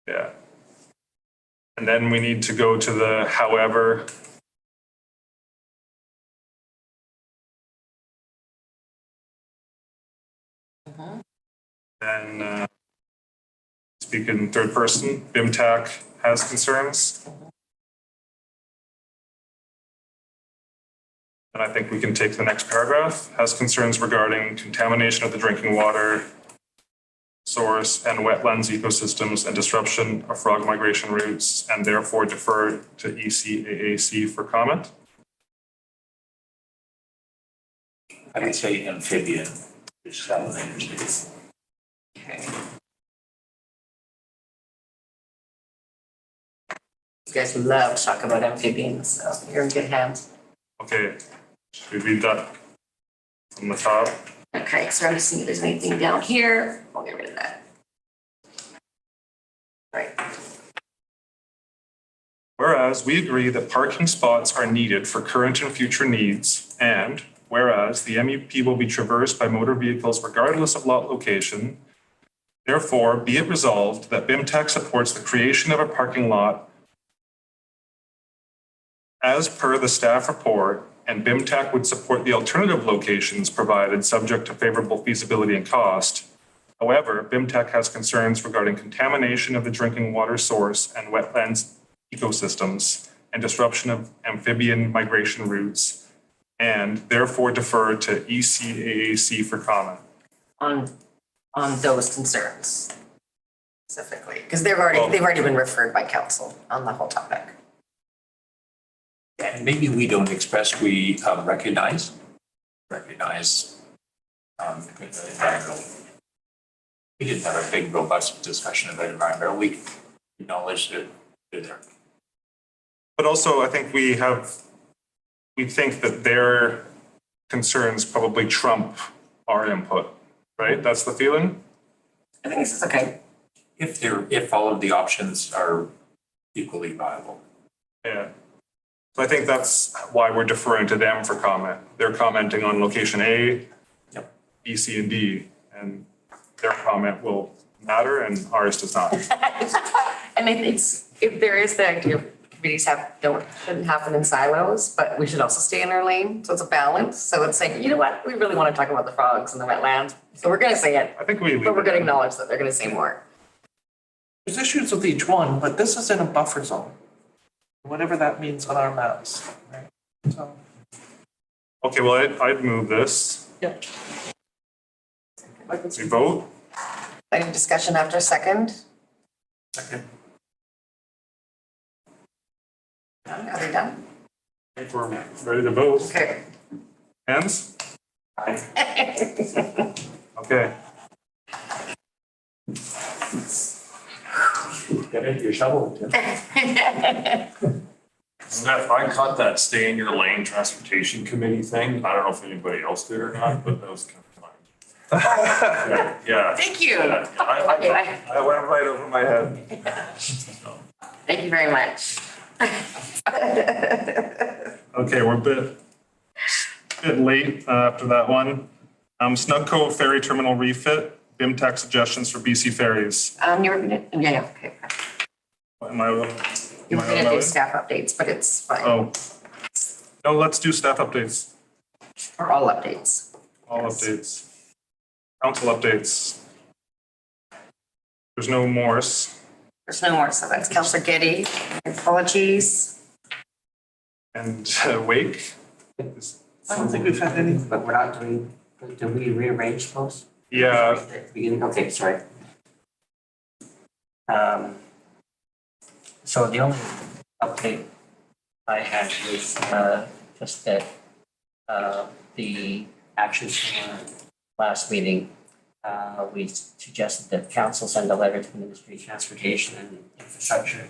S1: Yeah. And then we need to go to the however. And speak in third person, BIMTAC has concerns. And I think we can take the next paragraph, has concerns regarding contamination of the drinking water source and wetlands ecosystems and disruption of frog migration routes, and therefore defer to ECAAC for comment.
S4: I would say amphibian, which salinators.
S2: Okay. You guys love to talk about amphibians, so you're in good hands.
S1: Okay, should we read that from the top?
S2: Okay, so I'm just seeing if there's anything down here. We'll get rid of that. Right.
S1: Whereas we agree that parking spots are needed for current and future needs, and whereas the MUP will be traversed by motor vehicles regardless of lot location, therefore be it resolved that BIMTAC supports the creation of a parking lot as per the staff report, and BIMTAC would support the alternative locations provided subject to favorable feasibility and cost. However, BIMTAC has concerns regarding contamination of the drinking water source and wetlands ecosystems and disruption of amphibian migration routes, and therefore defer to ECAAC for comment.
S2: On those concerns specifically, because they've already been referred by council on the whole topic.
S4: And maybe we don't express, we recognize environmental. We didn't have a big robust discussion about environmental. We acknowledge that they're there.
S1: But also, I think we think that their concerns probably trump our input, right? That's the feeling?
S2: I think this is okay.
S4: If all of the options are equally viable.
S1: Yeah. So I think that's why we're deferring to them for comment. They're commenting on location A,
S4: Yep.
S1: B, C, and D, and their comment will matter and ours does not.
S2: And it's, if there is the idea of committees shouldn't happen in silos, but we should also stay in our lane, so it's a balance. So it's saying, you know what, we really want to talk about the frogs and the wetlands, so we're gonna say it,
S1: I think we leave
S2: but we're
S1: it
S2: gonna
S1: there.
S2: acknowledge that they're gonna say more.
S8: There's issues with each one, but this is in a buffer zone. Whatever that means on our maps, right? So,
S1: Okay, well, I'd move this.
S8: yeah.
S1: We vote.
S2: Any discussion after a second?
S4: Second.
S2: Are they done?
S1: I think we're ready to vote.
S2: Okay.
S1: Hands? Okay.
S4: Get into your shovel, Tim.
S3: Steph, I caught that stay in your lane transportation committee thing. I don't know if anybody else did or not, but that was kind of fun. Yeah.
S2: Thank you.
S3: Yeah, I went right over my head.
S2: Thank you very much.
S1: Okay, we're a bit late after that one. Snug Cove Ferry Terminal refit, BIMTAC suggestions for BC ferries.
S2: You were gonna, yeah, okay.
S1: Am I?
S2: You were gonna do staff updates, but it's fine,
S1: Oh. No, let's do staff updates,
S2: or all updates.
S1: all updates. Council updates. There's no Morse
S2: There's no more, so that's Councillor Getty. Apologies.
S1: and Wake.
S8: I don't think we've had any.
S6: But we're not doing, did we rearrange those?
S1: Yeah,
S6: Okay, sorry. So the only update I had was just that the actions from our last meeting, we suggested that council send a letter to the Ministry of Transportation and Infrastructure,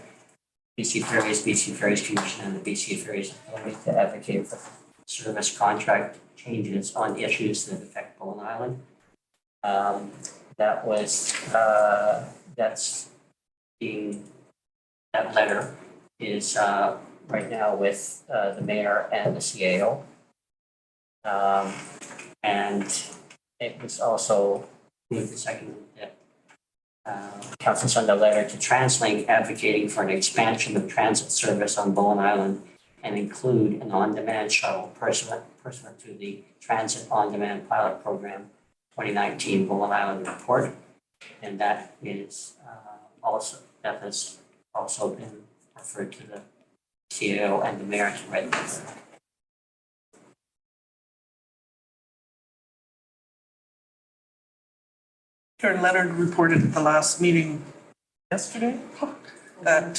S6: BC Ferries Commission, and the BC Ferries Authority to advocate for service contract changes on issues that affect Bowen Island. That was, that letter is right now with the mayor and the CAO. And it was also moved to second that council sent a letter to TransLink advocating for an expansion of transit service on Bowen Island and include an on-demand shuttle pursuant to the Transit On-Demand Pilot Program 2019 Bowen Island Report. And that is that has also been referred to the CAO and the mayor to write the letter.
S8: Karen Leonard reported at the last meeting yesterday that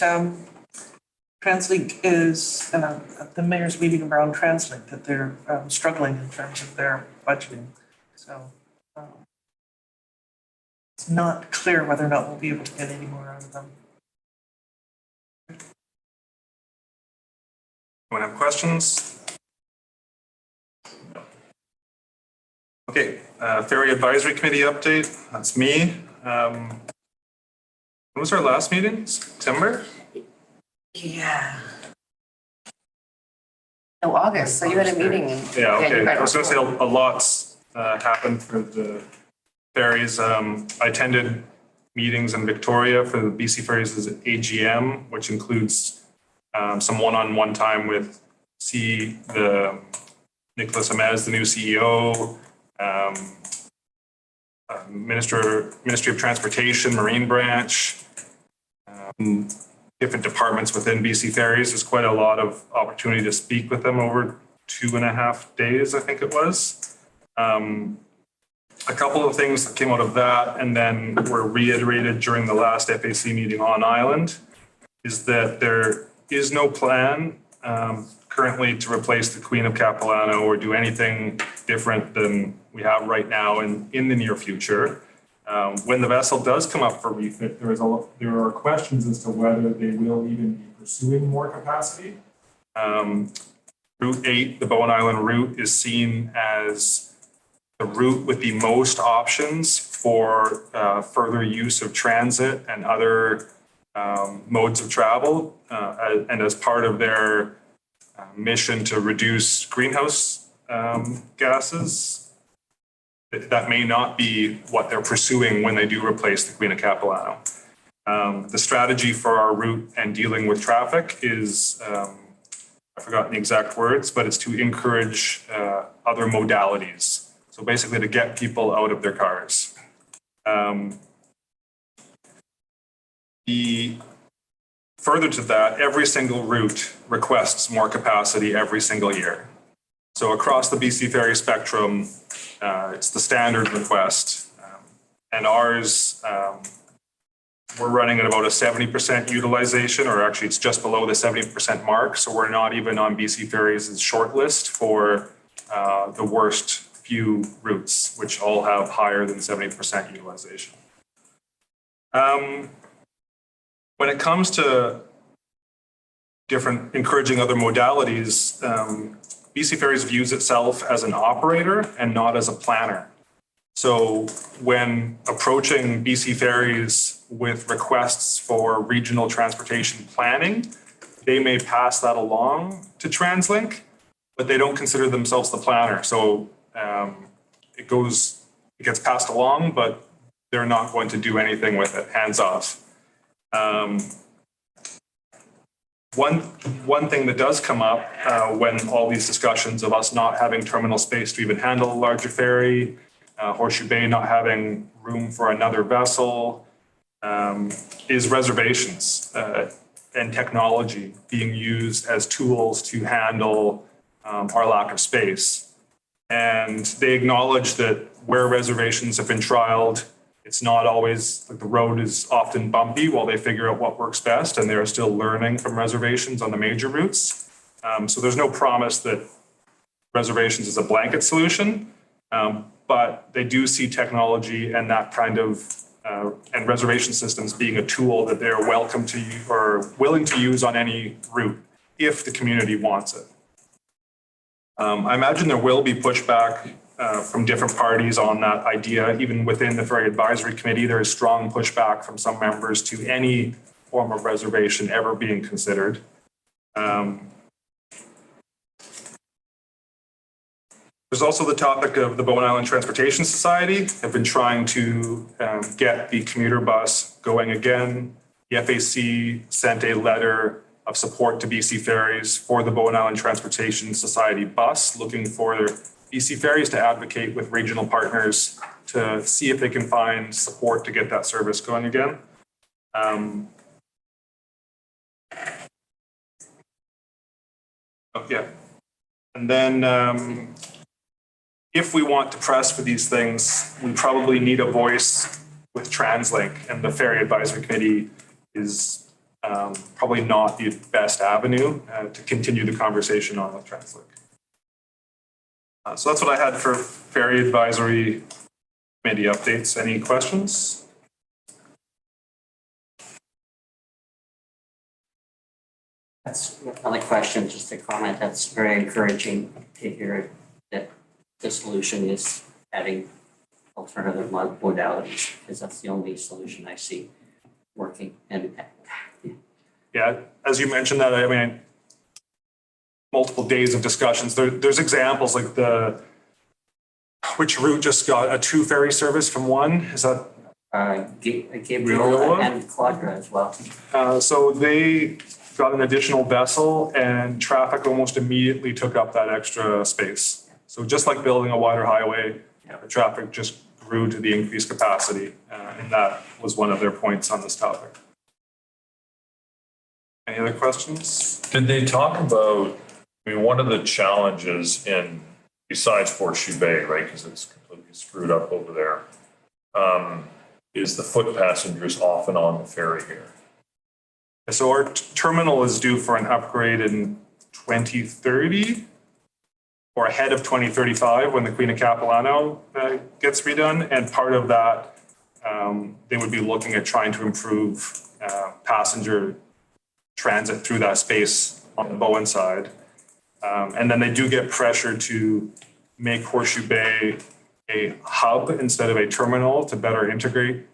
S8: TransLink is, at the mayor's meeting around TransLink, that they're struggling in terms of their budgeting. So it's not clear whether or not we'll be able to get any more out of them.
S1: Anyone have questions? Okay, Ferry Advisory Committee update, that's me. When was our last meeting? September?
S2: Yeah. Oh, August, so you had a meeting in.
S1: Yeah,
S2: you
S1: okay.
S2: read
S1: I was gonna say
S2: report.
S1: a lot's happened for the ferries. I attended meetings in Victoria for the BC Ferries' AGM, which includes some one-on-one time with Nicholas Amez, the new CEO, Ministry of Transportation, Marine Branch, different departments within BC Ferries. There's quite a lot of opportunity to speak with them over 2.5 days, I think it was. A couple of things that came out of that and then were reiterated during the last FAC meeting on Island is that there is no plan currently to replace the Queen of Capilano or do anything different than we have right now in the near future. When the vessel does come up for refit, there are questions as to whether they will even be pursuing more capacity. Route 8, the Bowen Island route, is seen as the route with the most options for further use of transit and other modes of travel, and as part of their mission to reduce greenhouse gases. That may not be what they're pursuing when they do replace the Queen of Capilano. The strategy for our route and dealing with traffic is, I've forgotten the exact words, but it's to encourage other modalities. So basically to get people out of their cars. Further to that, every single route requests more capacity every single year. So across the BC Ferry spectrum, it's the standard request. And ours, we're running at about a 70% utilization, or actually it's just below the 70% mark. So we're not even on BC Ferries' short list for the worst few routes, which all have higher than 70% utilization. When it comes to encouraging other modalities, BC Ferries views itself as an operator and not as a planner. So when approaching BC Ferries with requests for regional transportation planning, they may pass that along to TransLink, but they don't consider themselves the planner. So it gets passed along, but they're not going to do anything with it, hands off. One thing that does come up when all these discussions of us not having terminal space to even handle a larger ferry, Horseshoe Bay not having room for another vessel, is reservations and technology being used as tools to handle our lack of space. And they acknowledge that where reservations have been trialed, it's not always, like the road is often bumpy while they figure out what works best, and they're still learning from reservations on the major routes. So there's no promise that reservations is a blanket solution, but they do see technology and that kind of and reservation systems being a tool that they're welcome to or willing to use on any route if the community wants it. I imagine there will be pushback from different parties on that idea. Even within the Ferry Advisory Committee, there is strong pushback from some members to any form of reservation ever being considered. There's also the topic of the Bowen Island Transportation Society. Have been trying to get the commuter bus going again. The FAC sent a letter of support to BC Ferries for the Bowen Island Transportation Society bus, looking for BC Ferries to advocate with regional partners to see if they can find support to get that service going again. Yeah. And then if we want to press for these things, we probably need a voice with TransLink, and the Ferry Advisory Committee is probably not the best avenue to continue the conversation on with TransLink. So that's what I had for Ferry Advisory Committee updates. Any questions?
S6: That's not a question, just a comment. That's very encouraging to hear that the solution is adding alternative modalities, because that's the only solution I see working. And
S1: Yeah, as you mentioned that, I mean, multiple days of discussions. There's examples like which route just got a 2 ferry service from one? Is that?
S6: Gabriel and Quadra as well.
S1: So they got an additional vessel and traffic almost immediately took up that extra space. So just like building a wider highway, the traffic just grew to the increased capacity. And that was one of their points on this topic. Any other questions?
S3: Did they talk about, I mean, one of the challenges besides Horseshoe Bay, right, because it's completely screwed up over there, is the foot passengers off and on the ferry here.
S1: So our terminal is due for an upgrade in 2030 or ahead of 2035 when the Queen of Capilano gets redone. And part of that, they would be looking at trying to improve passenger transit through that space on the Bowen side. And then they do get pressure to make Horseshoe Bay a hub instead of a terminal to better integrate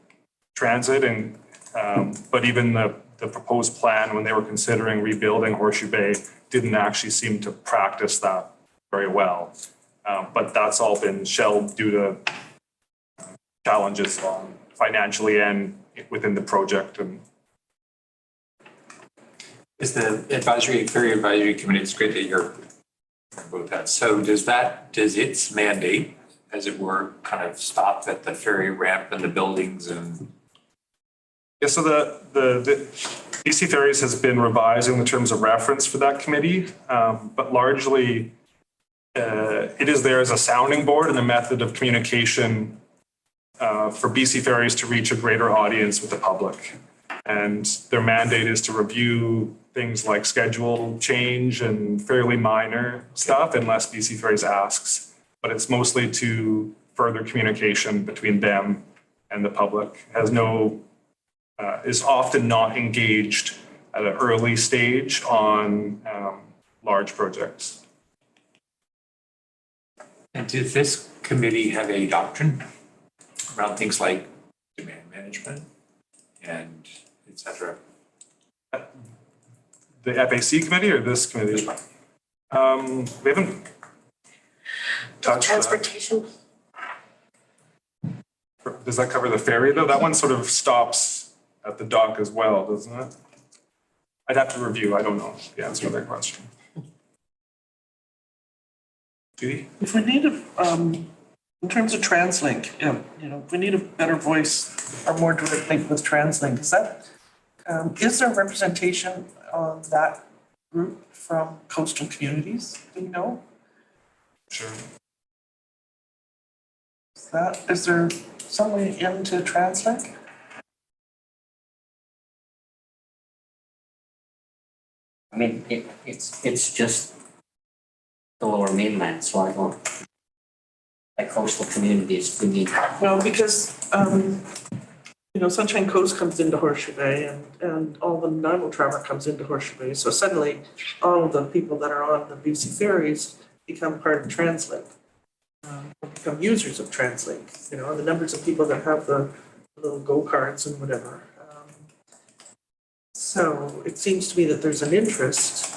S1: transit. And but even the proposed plan when they were considering rebuilding Horseshoe Bay didn't actually seem to practice that very well. But that's all been shelved due to challenges financially and within the project. And
S4: Is the Ferry Advisory Committee, it's great that you're about that. So does its mandate, as it were, kind of stop at the ferry ramp and the buildings and?
S1: Yeah, so the BC Ferries has been revising the terms of reference for that committee, but largely it is there as a sounding board and a method of communication for BC Ferries to reach a greater audience with the public. And their mandate is to review things like schedule change and fairly minor stuff unless BC Ferries asks. But it's mostly to further communication between them and the public. Is often not engaged at an early stage on large projects.
S4: And does this committee have a doctrine around things like demand management and et cetera?
S1: The FAC committee or this committee?
S4: This one.
S1: We haven't touched that.
S2: Transportation.
S1: Does that cover the ferry though? That one sort of stops at the dock as well, doesn't it? I'd have to review. I don't know the answer to that question. Judy?
S8: If we need in terms of TransLink, if we need a better voice or more direct link with TransLink, is there representation on that group from coastal communities? Do you know?
S1: Sure.
S8: that? Is there some way into TransLink?
S6: I mean, it's just the lower mainland, so I don't, like coastal communities, we need.
S8: Well, because, Sunshine Coast comes into Horseshoe Bay and all the normal traffic comes into Horseshoe Bay. So suddenly, all of the people that are on the BC ferries become part of TransLink. Become users of TransLink, the numbers of people that have the little go-karts and whatever. So it seems to me that there's an interest,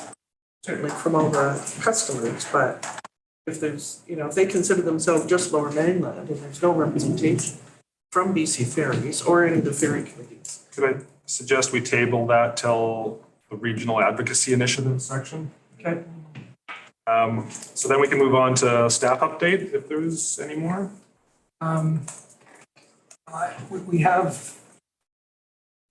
S8: certainly from all the customers, but if there's, if they consider themselves just Lower Mainland and there's no representation from BC Ferries or any of the ferry committees.
S1: Could I suggest we table that till the regional advocacy initiative section?
S8: Okay.
S1: So then we can move on to staff update if there's any more.
S5: We have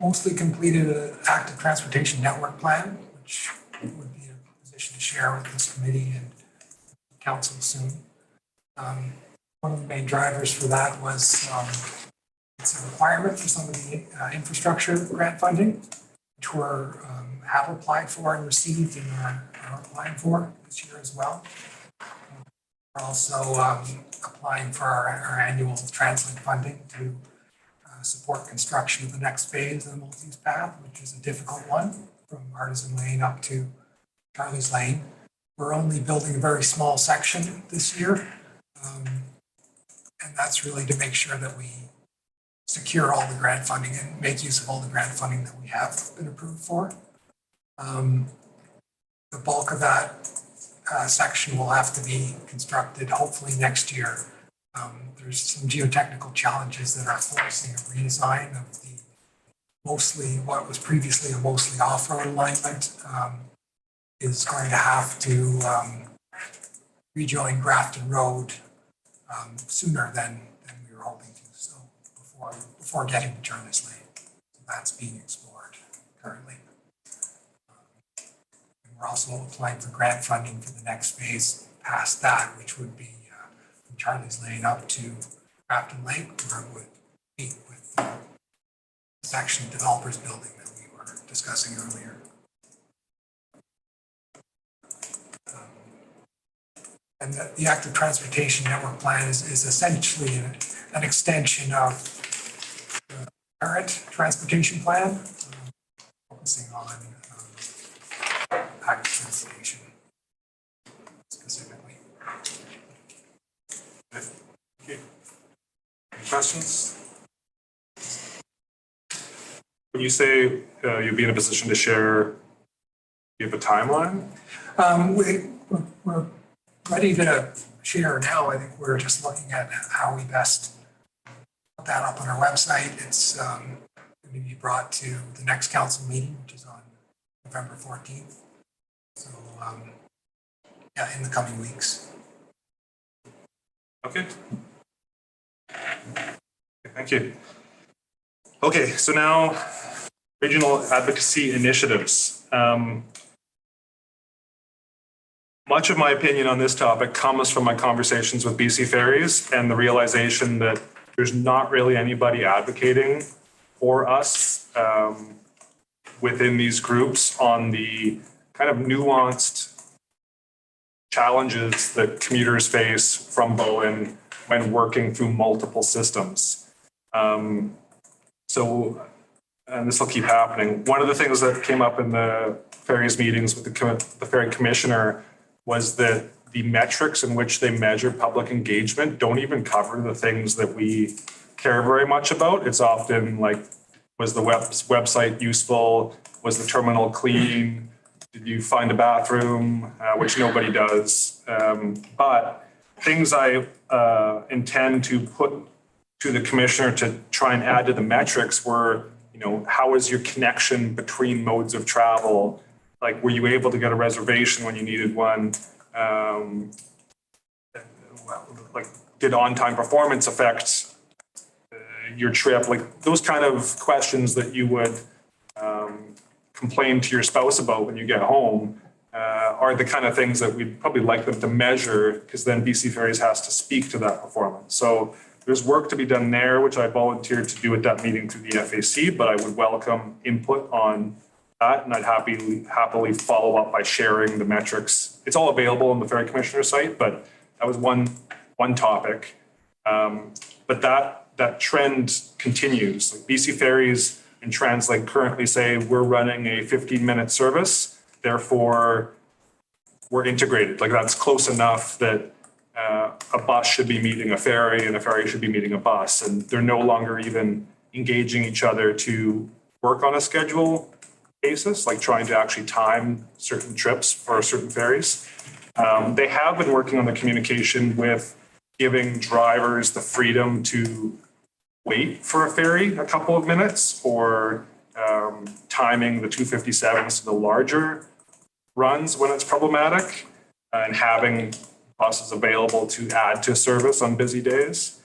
S5: mostly completed an active transportation network plan, which would be in a position to share with this committee and council soon. One of the main drivers for that was it's a requirement for some of the infrastructure grant funding, which we're have applied for and received and are applying for this year as well. We're also applying for our annual TransLink funding to support construction of the next phase of the multi-use path, which is a difficult one from Artisan Lane up to Charlie's Lane. We're only building a very small section this year. And that's really to make sure that we secure all the grant funding and make use of all the grant funding that we have been approved for. The bulk of that section will have to be constructed hopefully next year. There's some geotechnical challenges that are forcing a redesign of the what was previously a mostly off-road alignment is going to have to rejoin Grafton Road sooner than we were hoping to. So before getting to Charlie's Lane, so that's being explored currently. And we're also applying for grant funding for the next phase past that, which would be from Charlie's Lane up to Grafton Lake, where it would meet with the section developers building that we were discussing earlier. And the active transportation network plan is essentially an extension of the current transportation plan, focusing on active transportation specifically.
S1: Any questions? When you say you'll be in a position to share, do you have a timeline?
S5: We're ready to share now. I think we're just looking at how we best put that up on our website. It's going to be brought to the next council meeting, which is on November 14th. So, in the coming weeks.
S1: Okay. Thank you. Okay, so now regional advocacy initiatives. Much of my opinion on this topic comes from my conversations with BC Ferries and the realization that there's not really anybody advocating for us within these groups on the kind of nuanced challenges that commuters face from Bowen when working through multiple systems. And this will keep happening. One of the things that came up in the Ferries meetings with the Ferry Commissioner was that the metrics in which they measure public engagement don't even cover the things that we care very much about. It's often like, was the website useful? Was the terminal clean? Did you find a bathroom? Which nobody does. But things I intend to put to the commissioner to try and add to the metrics were, how is your connection between modes of travel? Like, were you able to get a reservation when you needed one? Like, did on-time performance affect your trip? Like, those kind of questions that you would complain to your spouse about when you get home are the kind of things that we'd probably like them to measure, because then BC Ferries has to speak to that performance. So there's work to be done there, which I volunteered to do at that meeting through the FAC, but I would welcome input on that, and I'd happily follow up by sharing the metrics. It's all available on the Ferry Commissioner site, but that was one topic. But that trend continues. Like BC Ferries and TransLink currently say we're running a 15-minute service, therefore we're integrated. Like that's close enough that a bus should be meeting a ferry and a ferry should be meeting a bus, and they're no longer even engaging each other to work on a schedule basis, like trying to actually time certain trips for certain ferries. They have been working on the communication with giving drivers the freedom to wait for a ferry a couple of minutes, or timing the 257s to the larger runs when it's problematic, and having buses available to add to service on busy days.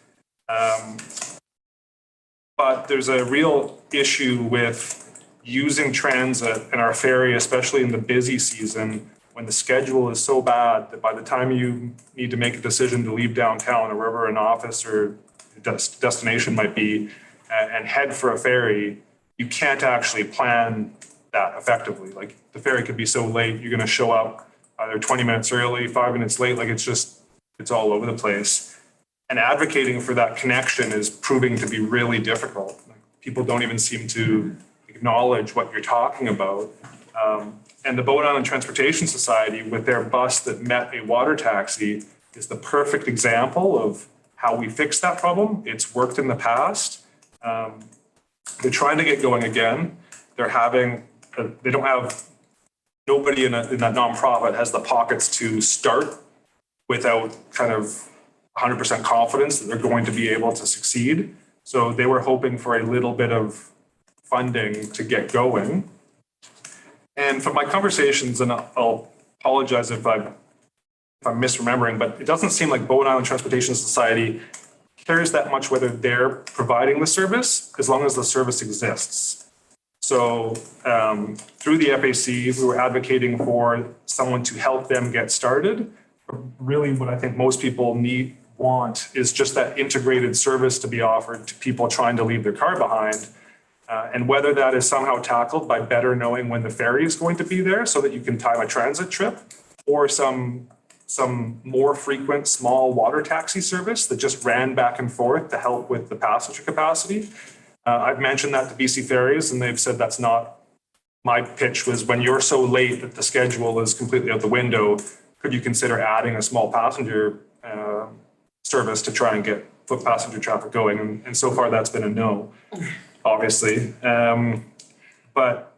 S1: But there's a real issue with using transit and our ferry, especially in the busy season, when the schedule is so bad that by the time you need to make a decision to leave downtown or wherever an office or destination might be and head for a ferry, you can't actually plan that effectively. Like the ferry could be so late, you're going to show up either 20 minutes early, 5 minutes late, like it's all over the place. And advocating for that connection is proving to be really difficult. Like, people don't even seem to acknowledge what you're talking about. And the Bowen Island Transportation Society, with their bus that met a water taxi, is the perfect example of how we fix that problem. It's worked in the past. They're trying to get going again. They're having, they don't have, nobody in that nonprofit has the pockets to start without kind of 100% confidence that they're going to be able to succeed. So they were hoping for a little bit of funding to get going. And from my conversations, and I'll apologize if I'm misremembering, but it doesn't seem like Bowen Island Transportation Society cares that much whether they're providing the service, as long as the service exists. So through the FAC, we were advocating for someone to help them get started. Really what I think most people want is just that integrated service to be offered to people trying to leave their car behind. And whether that is somehow tackled by better knowing when the ferry is going to be there so that you can time a transit trip, or some more frequent small water taxi service that just ran back and forth to help with the passenger capacity. I've mentioned that to BC Ferries, and they've said that's not, my pitch was, when you're so late that the schedule is completely out the window, could you consider adding a small passenger service to try and get foot passenger traffic going? And so far that's been a no, obviously. But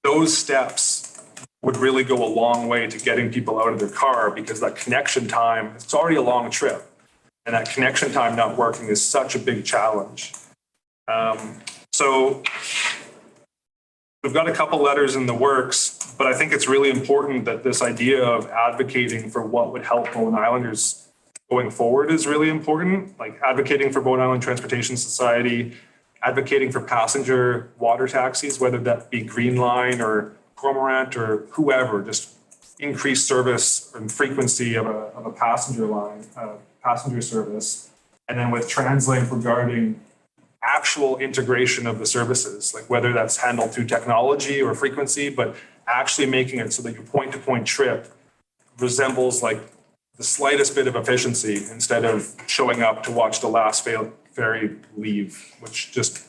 S1: those steps would really go a long way to getting people out of their car, because that connection time, it's already a long trip, and that connection time not working is such a big challenge. So we've got a couple letters in the works, but I think it's really important that this idea of advocating for what would help Bowen Islanders going forward is really important. Like advocating for Bowen Island Transportation Society, advocating for passenger water taxis, whether that be Green Line or Cormorant or whoever, just increased service and frequency of a passenger line, passenger service. And then with TransLink regarding actual integration of the services, like whether that's handled through technology or frequency, but actually making it so that your point-to-point trip resembles like the slightest bit of efficiency, instead of showing up to watch the last ferry leave, which just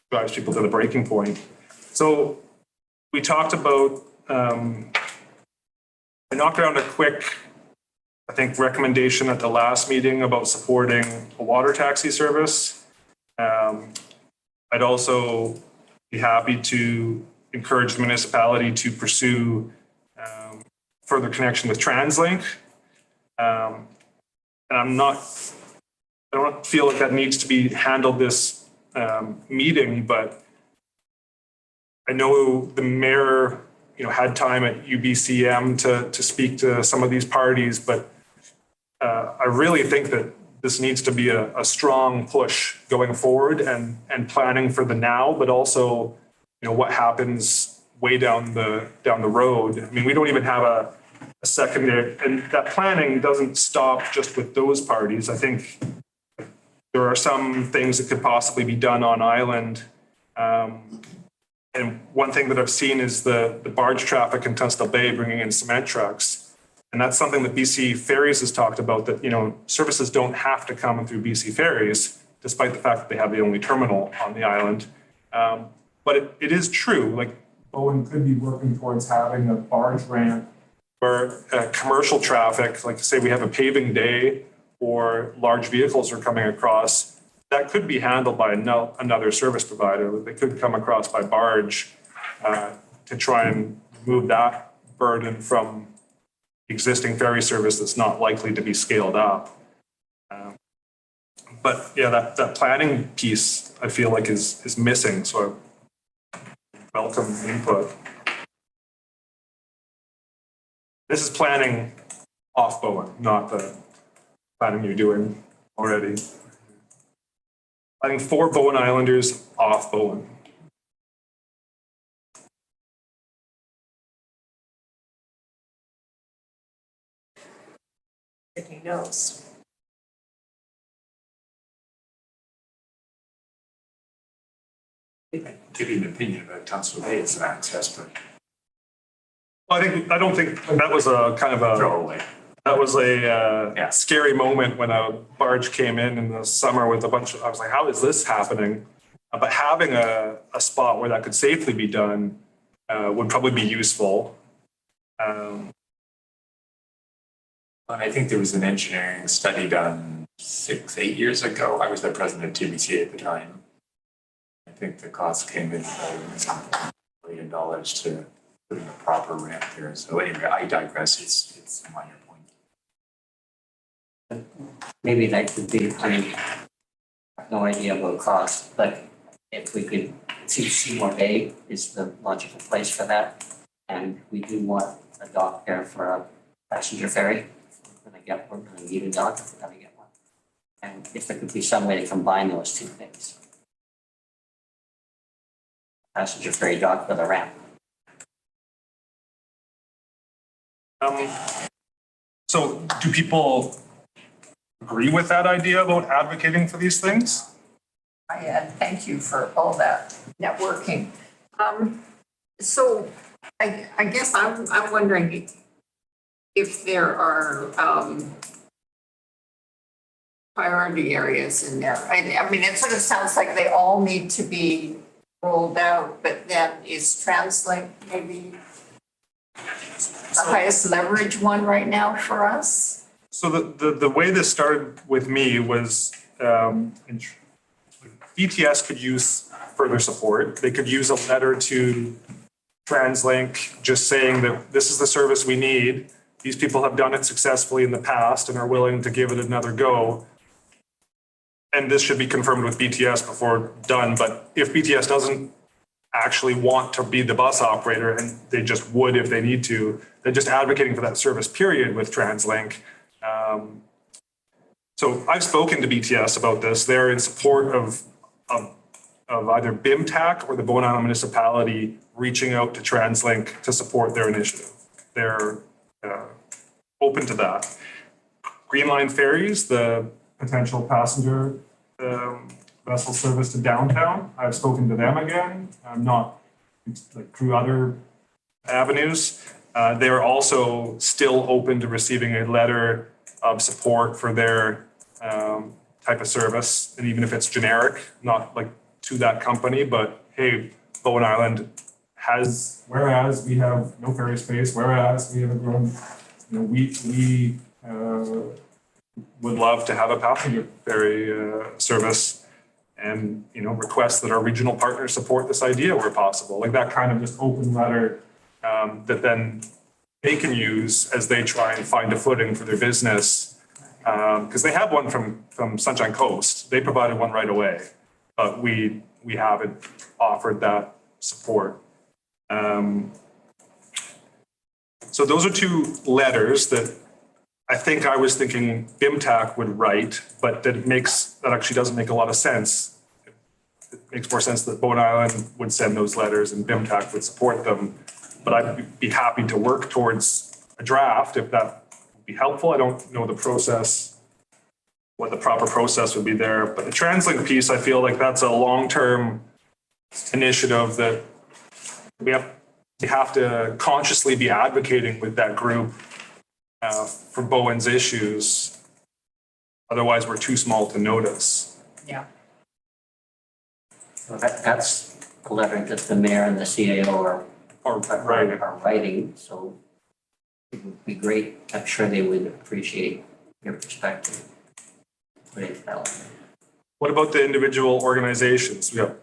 S1: drives people to the breaking point. So we talked about, I knocked around a quick, I think, recommendation at the last meeting about supporting a water taxi service. I'd also be happy to encourage the municipality to pursue further connection with TransLink. And I don't feel like that needs to be handled this meeting, but I know the mayor, had time at UBCM to speak to some of these parties, but I really think that this needs to be a strong push going forward and planning for the now, but also, what happens way down the road. I mean, we don't even have a secondary, and that planning doesn't stop just with those parties. I think There are some things that could possibly be done on island. And one thing that I've seen is the barge traffic in Tunstall Bay bringing in cement trucks. And that's something that BC Ferries has talked about, that, services don't have to come through BC Ferries, despite the fact that they have the only terminal on the island. But it is true, like Bowen could be working towards having a barge ramp where commercial traffic, like say we have a paving day or large vehicles are coming across, that could be handled by another service provider. They could come across by barge to try and remove that burden from existing ferry service that's not likely to be scaled up. But yeah, that planning piece I feel like is missing. So I welcome input. This is planning off Bowen, not the planning you're doing already. I think for Bowen Islanders off Bowen.
S2: Taking notes.
S4: Give you an opinion about Tunstall Bay as an access, but
S1: I don't think that was a kind of a
S4: throwaway.
S1: that was a
S4: Yeah.
S1: scary moment when a barge came in the summer with a bunch of. I was like, how is this happening? But having a spot where that could safely be done would probably be useful.
S4: And I think there was an engineering study done 6-8 years ago. I was the president of TBCA at the time. I think the cost came in $1 million to put in a proper ramp there. So anyway, I digress. It's a minor point.
S6: Maybe that could be, I mean, I have no idea about cost, but if we could see Seymour Bay is the logical place for that. And we do want a dock there for a passenger ferry. We're gonna need a dock if we're gonna get one. And if there could be some way to combine those two things. Passenger ferry dock with a ramp.
S1: So do people agree with that idea about advocating for these things?
S7: Thank you for all that networking. So I guess I'm wondering if there are priority areas in there. I mean, it sort of sounds like they all need to be rolled out, but then is TransLink maybe the highest leverage one right now for us?
S1: So the way this started with me was BTS could use further support. They could use a letter to TransLink just saying that this is the service we need. These people have done it successfully in the past and are willing to give it another go. And this should be confirmed with BTS before done. But if BTS doesn't actually want to be the bus operator, and they just would if they need to, they're just advocating for that service period with TransLink. So I've spoken to BTS about this. They're in support of either BIMTAC or the Bowen Island municipality reaching out to TransLink to support their initiative. They're open to that. Green Line Ferries, the potential passenger vessel service to downtown, I've spoken to them again. I'm not like through other avenues. They're also still open to receiving a letter of support for their type of service, and even if it's generic, not like to that company, but hey, Bowen Island has, whereas we have no ferry space, whereas we have a growing, we would love to have a passenger ferry service, and request that our regional partners support this idea where possible. Like that kind of just open letter that then they can use as they try and find a footing for their business. Because they have one from Sunshine Coast. They provided one right away, but we haven't offered that support. So those are two letters that I think I was thinking BIMTAC would write, but that actually doesn't make a lot of sense. It makes more sense that Bowen Island would send those letters and BIMTAC would support them. But I'd be happy to work towards a draft if that would be helpful. I don't know the process what the proper process would be there. But the TransLink piece, I feel like that's a long-term initiative that we have to consciously be advocating with that group for Bowen's issues. Otherwise, we're too small to notice.
S2: Yeah.
S6: So that's a letter that the mayor and the CAO are writing, so it would be great. I'm sure they would appreciate your perspective. Great, that one.
S1: What about the individual organizations? We have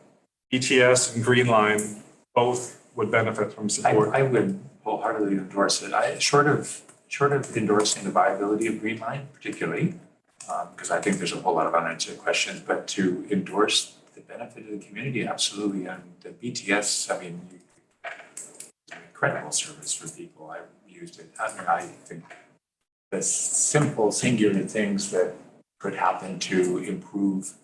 S1: ETS and Green Line, both would benefit from support.
S4: I would wholeheartedly endorse it. Short of endorsing the viability of Green Line particularly, because I think there's a whole lot of unanswered questions, but to endorse the benefit of the community, absolutely. And the BTS, I mean, it's an incredible service for people. I've used it. I mean, I think the simple singular things that could happen to improve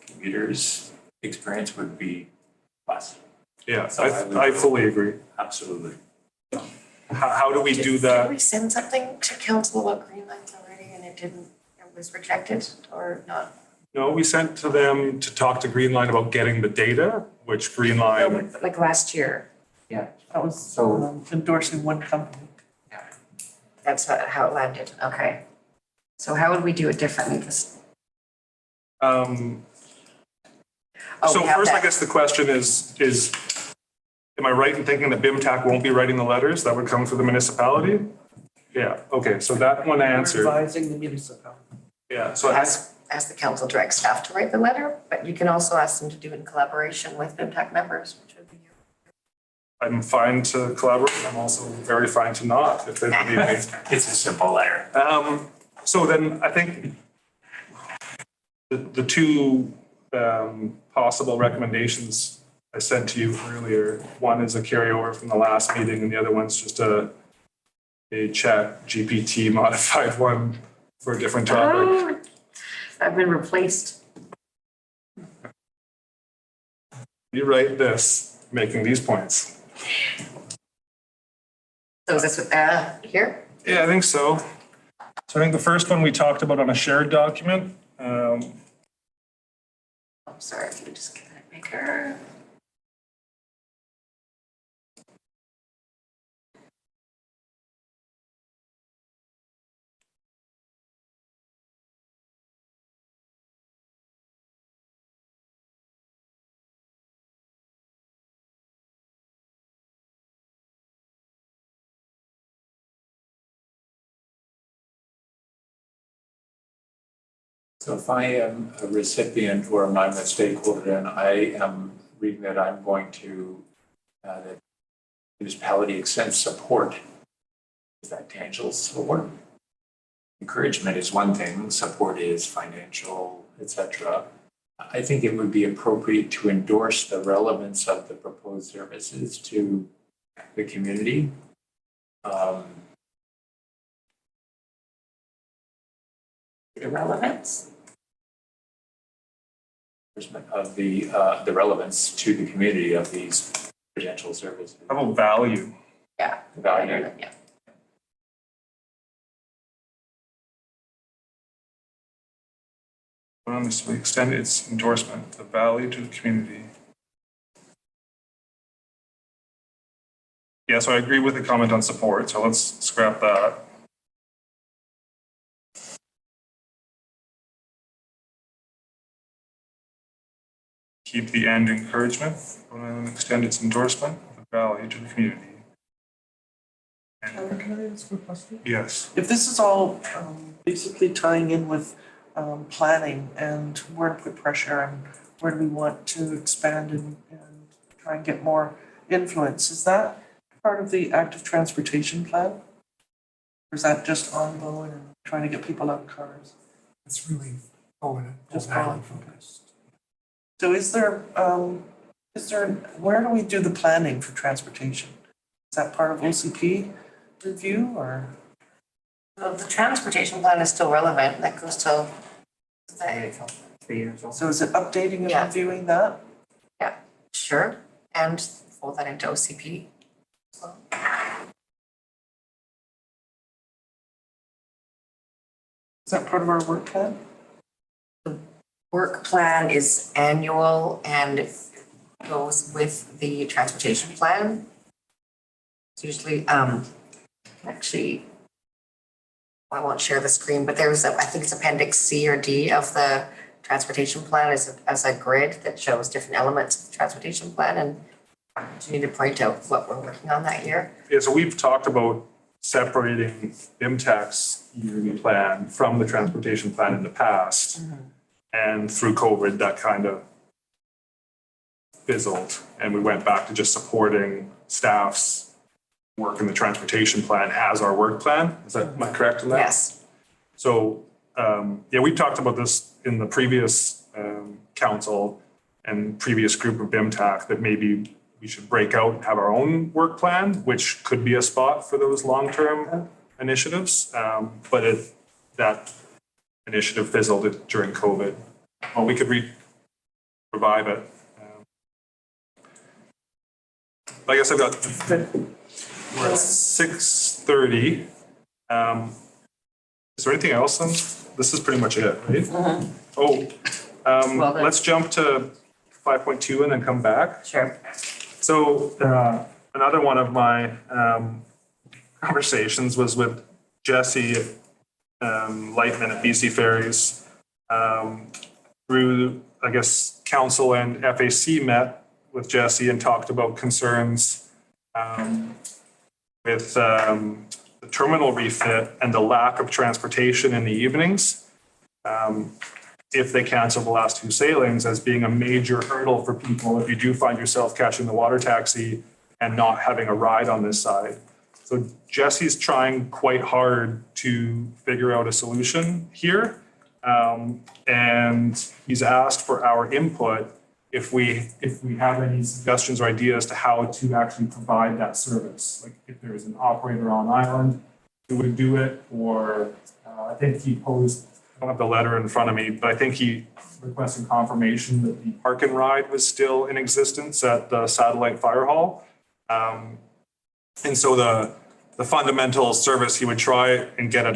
S4: commuters' experience would be plus.
S1: Yeah,
S4: So
S1: I fully agree.
S4: Absolutely.
S1: How do we do
S2: Did
S1: that?
S2: we send something to council about Green Lines already and it was rejected or not?
S1: No, we sent to them to talk to Green Line about getting the data, which Green
S2: No,
S1: Line,
S2: but like last year,
S6: Yeah,
S8: That was
S6: So-
S8: endorsing one company.
S2: that's how it landed, okay. So how would we do it differently this? Oh,
S1: so
S2: we have
S1: first, I
S2: that.
S1: guess the question is, am I right in thinking that BIMTAC won't be writing the letters that would come for the municipality? Yeah, okay, so that one
S8: We're
S1: answered.
S8: advising the municipality.
S1: Yeah, so
S2: Ask the council direct staff to write the letter, but you can also ask them to do it in collaboration with BIMTAC members, which would be you.
S1: I'm fine to collaborate. I'm also very fine to not if they need me.
S4: It's a simple letter.
S1: So then I think the two possible recommendations I sent to you earlier, one is a carryover from the last meeting and the other one's just a chat GPT modified one for a different topic.
S2: I've been replaced.
S1: You write this, making these points.
S2: So is this, here?
S1: Yeah, I think so. So I think the first one we talked about on a shared document.
S2: Oh, sorry, can you just get that bigger?
S4: So if I am a recipient or I'm a stakeholder and I am reading that I'm going to, that municipality extends support, is that tangible support? Encouragement is one thing, support is financial, etc. I think it would be appropriate to endorse the relevance of the proposed services to the community.
S2: The relevance?
S4: Of the relevance to the community of these potential services.
S1: How about value?
S2: Yeah.
S4: Value.
S2: Yeah.
S1: Honestly, extend its endorsement of value to the community. Yeah, so I agree with the comment on support, so let's scrap that. Keep the end encouragement, extend its endorsement of value to the community.
S8: Can I ask a question?
S1: Yes.
S8: If this is all basically tying in with planning and where to put pressure and where do we want to expand and try and get more influence, is that part of the active transportation plan? Or is that just ongoing and trying to get people out of cars?
S5: It's really going
S8: Just
S5: valley
S8: going.
S5: focused.
S8: So is there, where do we do the planning for transportation? Is that part of OCP review or?
S2: So the transportation plan is still relevant, that goes till,
S6: 3 years old.
S8: So is it updating and
S2: Yeah.
S8: reviewing that?
S2: sure, and fold that into OCP. So,
S8: Is that part of our work plan?
S2: work plan is annual and goes with the transportation plan. It's usually, actually, I won't share the screen, but there's I think it's appendix C or D of the transportation plan as a grid that shows different elements of the transportation plan, and I continue to point out what we're working on that year.
S1: Yeah, so we've talked about separating BIMTAC's yearly plan from the transportation plan in the past. And through COVID, that kind of fizzled, and we went back to just supporting staff's work in the transportation plan as our work plan. Am I correct in that?
S2: Yes.
S1: So, yeah, we talked about this in the previous council and previous group of BIMTAC, that maybe we should break out and have our own work plan, which could be a spot for those long-term initiatives. But that initiative fizzled during COVID. Well, we could revive it. I guess I've got, we're at 6:30. Is there anything else? This is pretty much it, right? Oh,
S2: Well, then-
S1: let's jump to 5.2 and then come back.
S2: Sure.
S1: So another one of my conversations was with Jesse Lightman at BC Ferries. Through, I guess, council and FAC met with Jesse and talked about concerns with the terminal refit and the lack of transportation in the evenings. If they cancel the last two sailings, as being a major hurdle for people if you do find yourself catching the water taxi and not having a ride on this side. So Jesse's trying quite hard to figure out a solution here. And he's asked for our input if we have any suggestions or ideas to how to actually provide that service. Like if there's an operator on island who would do it, or I think he posed, I don't have the letter in front of me, but I think he requested confirmation that the park and ride was still in existence at the satellite fire hall. And so the fundamental service he would try and get at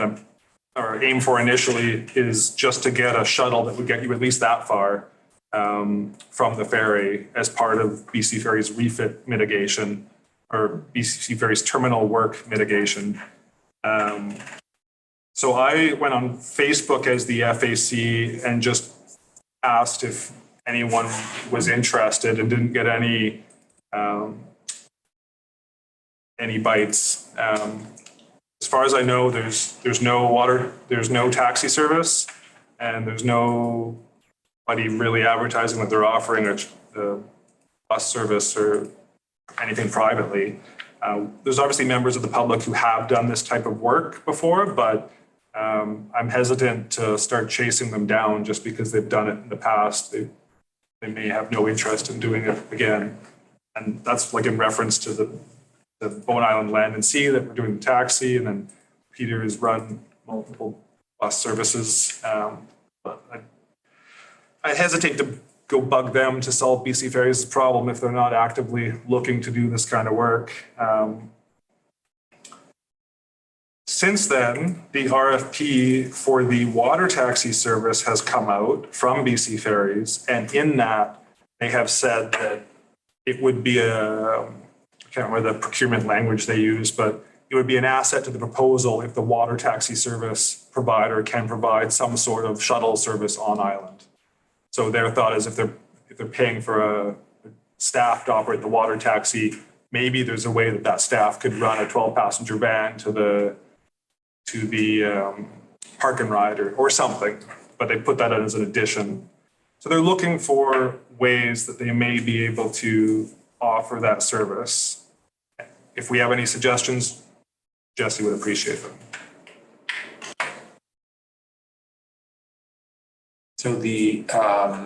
S1: or aim for initially is just to get a shuttle that would get you at least that far from the ferry as part of BC Ferry's refit mitigation or BC Ferry's terminal work mitigation. So I went on Facebook as the FAC and just asked if anyone was interested and didn't get any bites. As far as I know, there's no taxi service, and there's nobody really advertising that they're offering a bus service or anything privately. There's obviously members of the public who have done this type of work before, but I'm hesitant to start chasing them down just because they've done it in the past. They may have no interest in doing it again. And that's like in reference to the Bowen Island Land and Sea that we're doing the taxi, and then Peter has run multiple bus services. But I hesitate to go bug them to solve BC Ferries' problem if they're not actively looking to do this kind of work. Since then, the RFP for the water taxi service has come out from BC Ferries, and in that, they have said that it would be I can't remember the procurement language they use, but it would be an asset to the proposal if the water taxi service provider can provide some sort of shuttle service on island. So their thought is if they're paying for a staff to operate the water taxi, maybe there's a way that staff could run a 12-passenger van to the park and ride or something, but they put that in as an addition. So they're looking for ways that they may be able to offer that service. If we have any suggestions, Jesse would appreciate them.
S4: So the part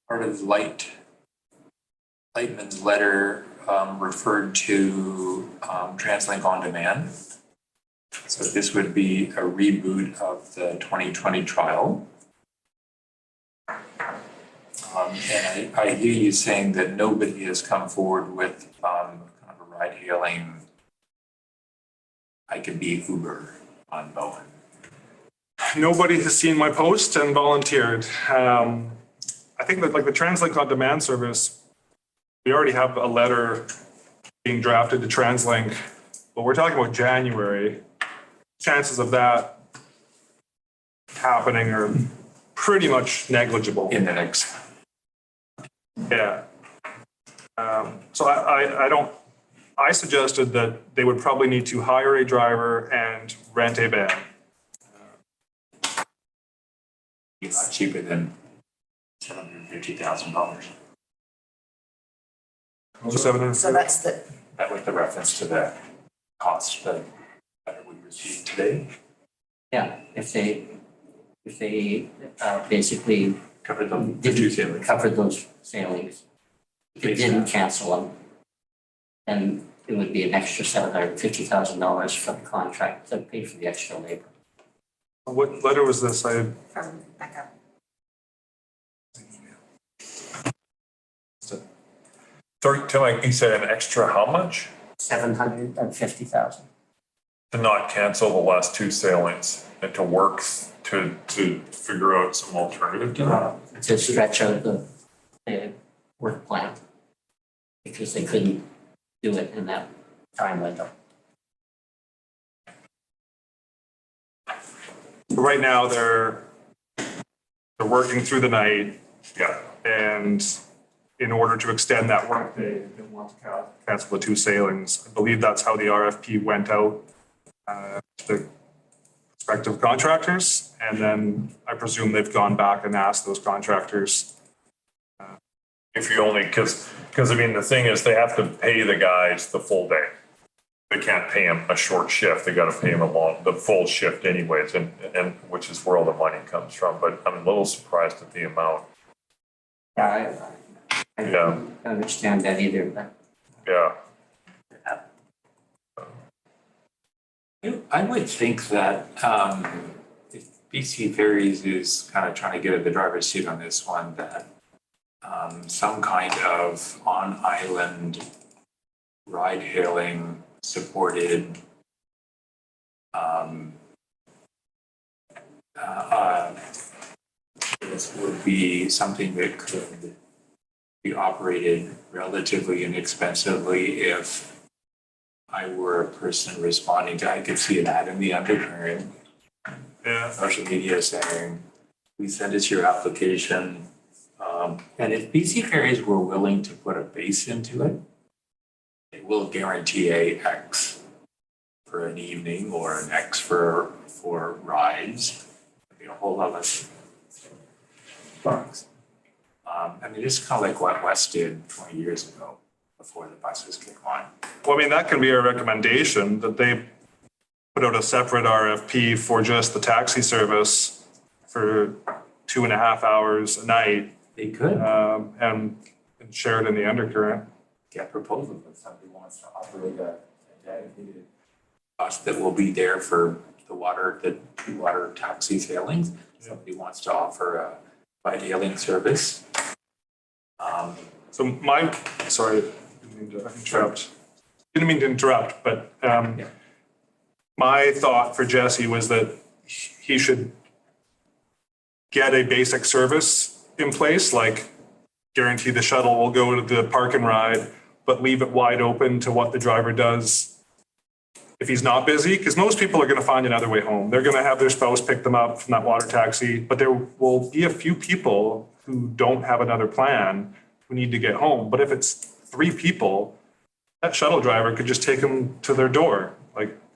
S4: of Lightman's letter referred to TransLink On Demand. So this would be a reboot of the 2020 trial. And I hear you saying that nobody has come forward with kind of a ride hailing. I could be Uber on Bowen.
S1: nobody has seen my post and volunteered. I think that like the TransLink on demand service, we already have a letter being drafted to TransLink, but we're talking about January. Chances of that happening are pretty much negligible.
S4: In the next,
S1: Yeah. So I suggested that they would probably need to hire a driver and rent a van.
S4: be a lot cheaper than $750,000.
S2: So that's the,
S4: That was the reference to the cost that we received today.
S6: Yeah, if they basically
S4: Covered the two
S6: didn't
S4: sailings.
S6: cover those sailings, if they didn't cancel them, then it would be an extra $750,000 for the contract to pay for the extra labor.
S1: What letter was this?
S2: from Becca.
S3: Sorry, Tim, you said an extra how much?
S6: 750,000.
S3: To not cancel the last two sailings and to work to figure out some alternative to that?
S6: To stretch out the work plan. Because they couldn't do it in that time window.
S1: Right now, they're working through the night,
S3: Yeah.
S1: and in order to extend that workday, they want to cancel the two sailings. I believe that's how the RFP went out to the respective contractors, and then I presume they've gone back and asked those contractors.
S3: If you only, because I mean, the thing is, they have to pay the guys the full day. They can't pay them a short shift, they gotta pay them the full shift anyways, and which is where all the money comes from, but I'm a little surprised at the amount.
S6: Yeah, I
S3: Yeah.
S6: don't understand that either, but
S3: Yeah,
S4: I would think that if BC Ferries is kind of trying to get at the driver's seat on this one, that some kind of on-island ride-hailing supported this would be something that could be operated relatively inexpensively if I were a person responding to, I could see an ad in the undercurrent,
S1: Yeah.
S4: social media saying, please send us your application. And if BC Ferries were willing to put a base into it, it will guarantee a X for an evening or an X for rides. It'd be a whole lot less bucks. I mean, it's kind of like what West did 20 years ago before the buses came on.
S1: Well, I mean, that can be a recommendation, that they put out a separate RFP for just the taxi service for 2.5 hours a night,
S4: They could
S1: and share it in the undercurrent.
S4: get proposals if somebody wants to operate a dedicated bus that will be there for the two water taxi sailings. Somebody wants to offer a ride-hailing service.
S1: So sorry, didn't mean to interrupt, but my thought for Jesse was that he should get a basic service in place, like guarantee the shuttle will go to the park and ride, but leave it wide open to what the driver does if he's not busy, because most people are going to find another way home. They're going to have their spouse pick them up from that water taxi, but there will be a few people who don't have another plan who need to get home. But if it's 3 people, that shuttle driver could just take them to their door,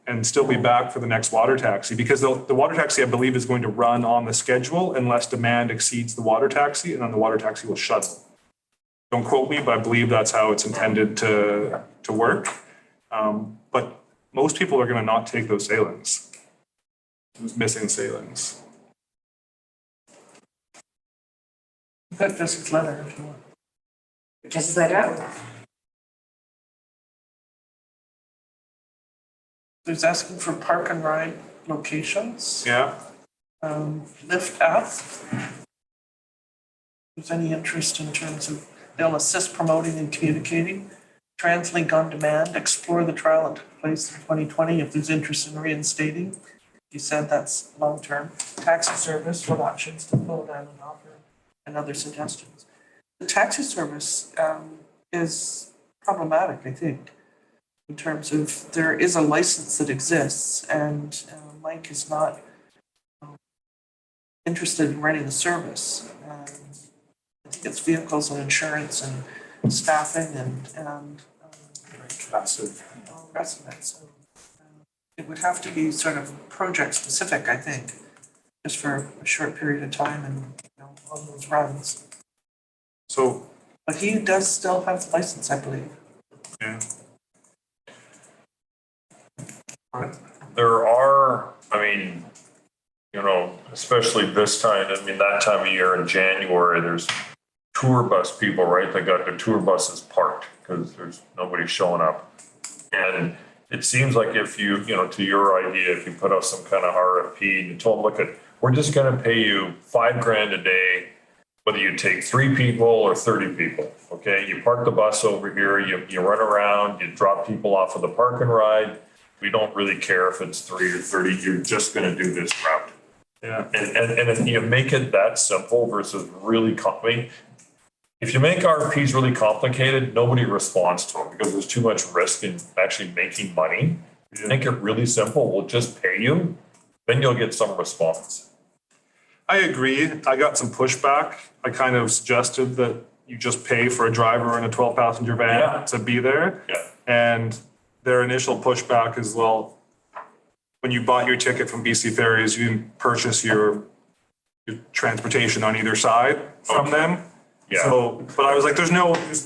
S1: and still be back for the next water taxi, because the water taxi, I believe, is going to run on the schedule unless demand exceeds the water taxi, and then the water taxi will shuttle. Don't quote me, but I believe that's how it's intended to work. But most people are going to not take those sailings, those missing sailings.
S8: You've got Jesse's letter if you want.
S2: Just let out.
S8: There's asking for park and ride locations,
S1: Yeah.
S8: lift app. If there's any interest in terms of, they'll assist promoting and communicating. TransLink on demand, explore the trial that took place in 2020 if there's interest in reinstating. You said that's long-term. Taxi service, what options to Rhode Island offer, and other suggestions. The taxi service is problematic, I think, in terms of there is a license that exists and Mike is not interested in running the service. I think it's vehicles and insurance and staffing and
S4: Massive.
S8: all the rest of it. So it would have to be sort of project specific, I think, just for a short period of time and, on those runs.
S1: So,
S8: But he does still have the license, I believe.
S1: yeah,
S3: There are, I mean, especially this time, that time of year in January, there's tour bus people, right? They got their tour buses parked because there's nobody showing up. And it seems like if you, to your idea, if you put out some kind of RFP and you told them, look, we're just gonna pay you $5,000 a day, whether you take 3 people or 30 people, okay? You park the bus over here, you run around, you drop people off of the park and ride. We don't really care if it's 3 or 30, you're just gonna do this route.
S1: yeah.
S3: And you make it that simple versus really complicated. If you make RFPs really complicated, nobody responds to them because there's too much risk in actually making money. If you make it really simple, we'll just pay you, then you'll get some response.
S1: I agree. I got some pushback. I kind of suggested that you just pay for a driver in a 12-passenger van
S3: Yeah.
S1: to be there.
S3: Yeah.
S1: And their initial pushback is, well, when you bought your ticket from BC Ferries, you didn't purchase your transportation on either side from them.
S3: Yeah.
S1: So, but I was like, there's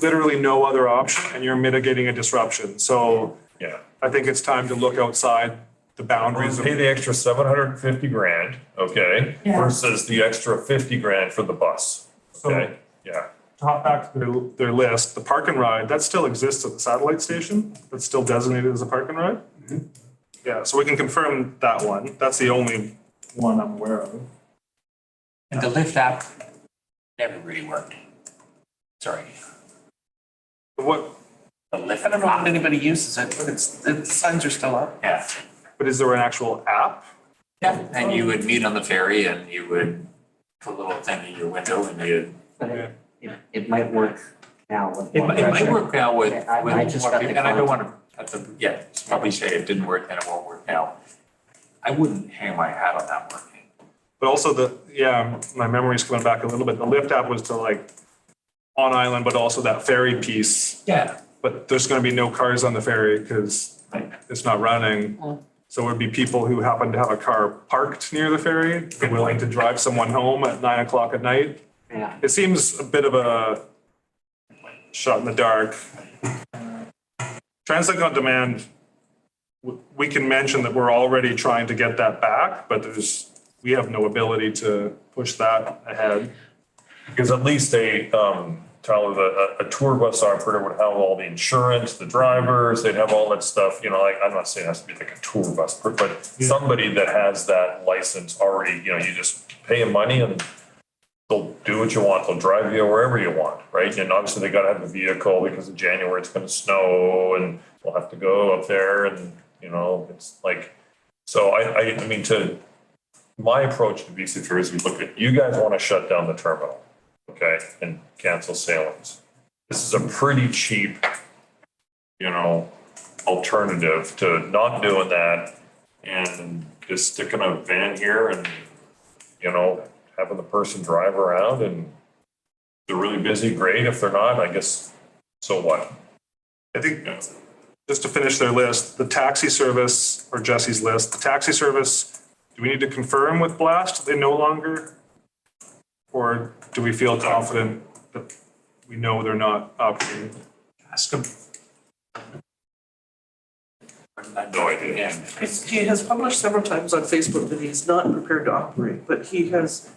S1: literally no other option and you're mitigating a disruption. So
S3: Yeah.
S1: I think it's time to look outside the boundaries of.
S3: Pay the extra $750,000, okay, versus the extra $50,000 for the bus, okay? Yeah.
S1: To hop back to their list, the park and ride, that still exists at the satellite station? That's still designated as a park and ride? Yeah, so we can confirm that one. That's the only one I'm aware of.
S9: And the Lyft app never really worked. Sorry.
S1: What,
S9: The Lyft
S8: I don't know if
S9: app,
S8: anybody uses it, but the signs are still up.
S9: yeah.
S1: but is there an actual app?
S9: Yeah, and you would meet on the ferry and you would put a little thing in your window and you'd.
S6: But it might work now with
S9: It
S6: more
S9: might, it might
S6: pressure.
S9: work now with,
S6: Yeah, I
S9: with
S6: just
S9: more
S6: got the
S9: people, and I don't
S6: contact.
S9: wanna, have to, probably say it didn't work, then it won't work now. I wouldn't hang my hat on that working.
S1: But also my memory's coming back a little bit. The Lyft app was to like on island, but also that ferry piece.
S9: Yeah.
S1: But there's gonna be no cars on the ferry because it's not running. So it would be people who happen to have a car parked near the ferry, willing to drive someone home at 9 o'clock at night.
S6: Yeah.
S1: It seems a bit of a shot in the dark. Translink on demand, we can mention that we're already trying to get that back, but we have no ability to push that ahead.
S3: Because at least Tyler, a tour bus operator would have all the insurance, the drivers, they'd have all that stuff, like, I'm not saying it has to be like a tour bus, but somebody that has that license already, you just pay them money and they'll do what you want, they'll drive you wherever you want, right? And obviously they gotta have a vehicle because in January it's gonna snow and we'll have to go up there and, it's like, so I mean, my approach to BC Ferries, we look at, you guys wanna shut down the terminal. Okay, and cancel sailings. This is a pretty cheap, alternative to not doing that and just sticking a van here and, having the person drive around and if they're really busy, great. If they're not, I guess, so what?
S1: I think, just to finish their list, the taxi service, or Jesse's list, the taxi service, do we need to confirm with Blast they no longer? Or do we feel confident that we know they're not operating?
S9: Ask them.
S3: No idea.
S9: Yeah.
S8: He has published several times on Facebook that he's not prepared to operate, but he has,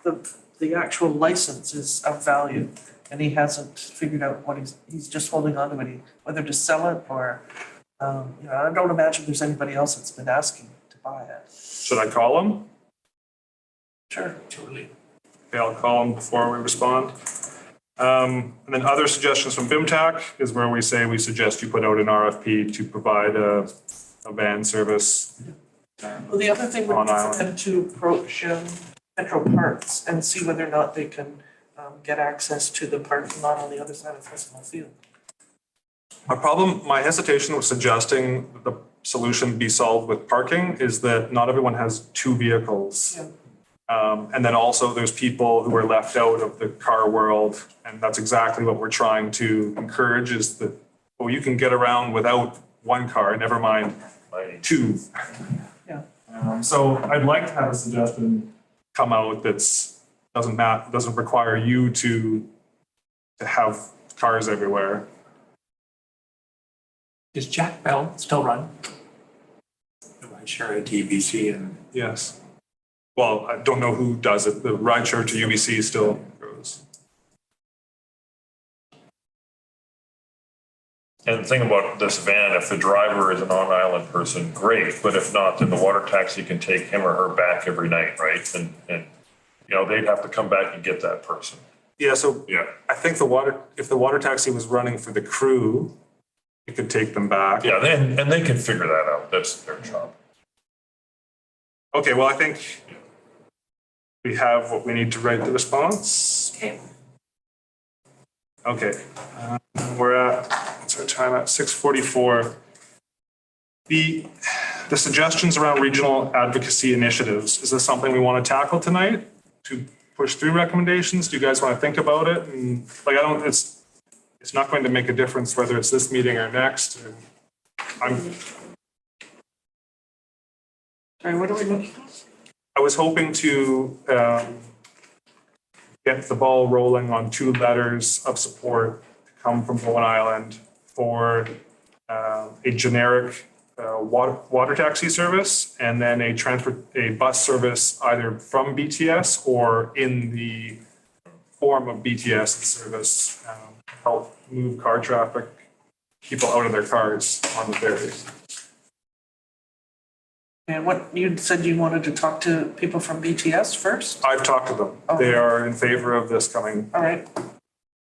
S8: the actual license is of value. And he hasn't figured out what he's just holding on to it, whether to sell it or, I don't imagine there's anybody else that's been asking to buy it.
S1: Should I call them?
S8: Sure.
S9: Totally.
S1: Okay, I'll call them before we respond. And then other suggestions from BIMTAC is where we say we suggest you put out an RFP to provide a van service
S8: Well, the other thing would
S1: On
S8: be for
S1: island.
S8: them to approach Metro Parks and see whether or not they can get access to the parking lot on the other side of Festival Field.
S1: My hesitation with suggesting that the solution be solved with parking is that not everyone has two vehicles.
S8: Yeah.
S1: And then also there's people who are left out of the car world. And that's exactly what we're trying to encourage is that, well, you can get around without one car, never mind two.
S8: Yeah.
S1: So I'd like to have a suggestion come out doesn't require you to have cars everywhere.
S9: Does Jack Bell still run?
S4: I share a TBC and
S1: Yes. Well, I don't know who does it. The rideshare to UBC still goes.
S3: And the thing about this van, if the driver is an on-island person, great, but if not, then the water taxi can take him or her back every night, right? And you know, they'd have to come back and get that person.
S1: Yeah, so
S3: Yeah.
S1: I think if the water taxi was running for the crew, it could take them back.
S3: Yeah, and they can figure that out. That's their job.
S1: Okay, well, I think we have what we need to write the response.
S6: Okay.
S1: Okay, we're at, what's our time at, 6:44. The suggestions around regional advocacy initiatives, is this something we want to tackle tonight? To push through recommendations? Do you guys want to think about it? And like, it's not going to make a difference whether it's this meeting or next.
S8: Sorry, what are we looking at?
S1: I was hoping to get the ball rolling on 2 letters of support to come from Bowen Island for a generic water taxi service and then a bus service either from BTS or in the form of BTS service, help move car traffic, people out of their cars on the ferries.
S8: And what, you said you wanted to talk to people from BTS first?
S1: I've talked to them. They are in favor of this coming.
S8: All right.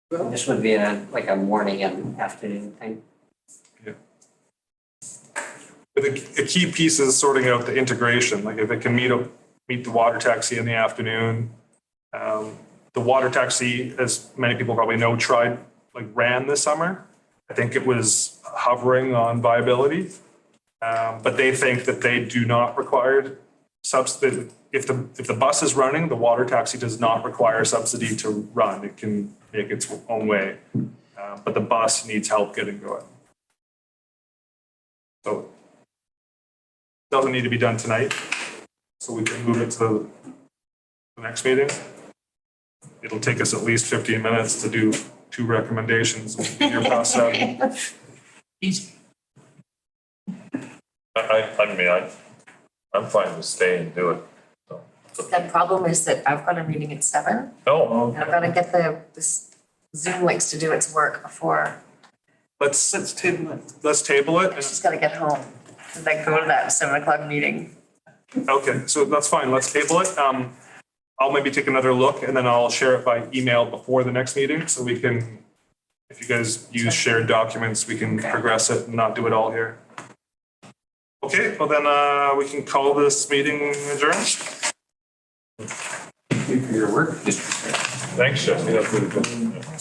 S6: This would be like a morning and afternoon thing.
S1: But the key piece is sorting out the integration, like if it can meet the water taxi in the afternoon. The water taxi, as many people probably know, ran this summer. I think it was hovering on viability. But they think that they do not require subsidy. If the bus is running, the water taxi does not require subsidy to run. It can make its own way. But the bus needs help getting going. So doesn't need to be done tonight, so we can move it to the next meeting. It'll take us at least 15 minutes to do 2 recommendations. You're past 7.
S9: Easy.
S3: I'm fine to stay and do it. So.
S2: The problem is that I've got a meeting at 7.
S3: No,
S2: And I've got to get the Zoom links to do its work before
S1: Let's
S8: table it.
S1: table it.
S2: she's got to get home. And then go to that 7 o'clock meeting.
S1: Okay, so that's fine. Let's table it. I'll maybe take another look and then I'll share it by email before the next meeting so we can, if you guys use shared documents, we can progress it and not do it all here. Okay, well then we can call this meeting adjourned.
S9: Thank you for your work, Mr. Chair.
S3: thanks, Jesse. That's really good.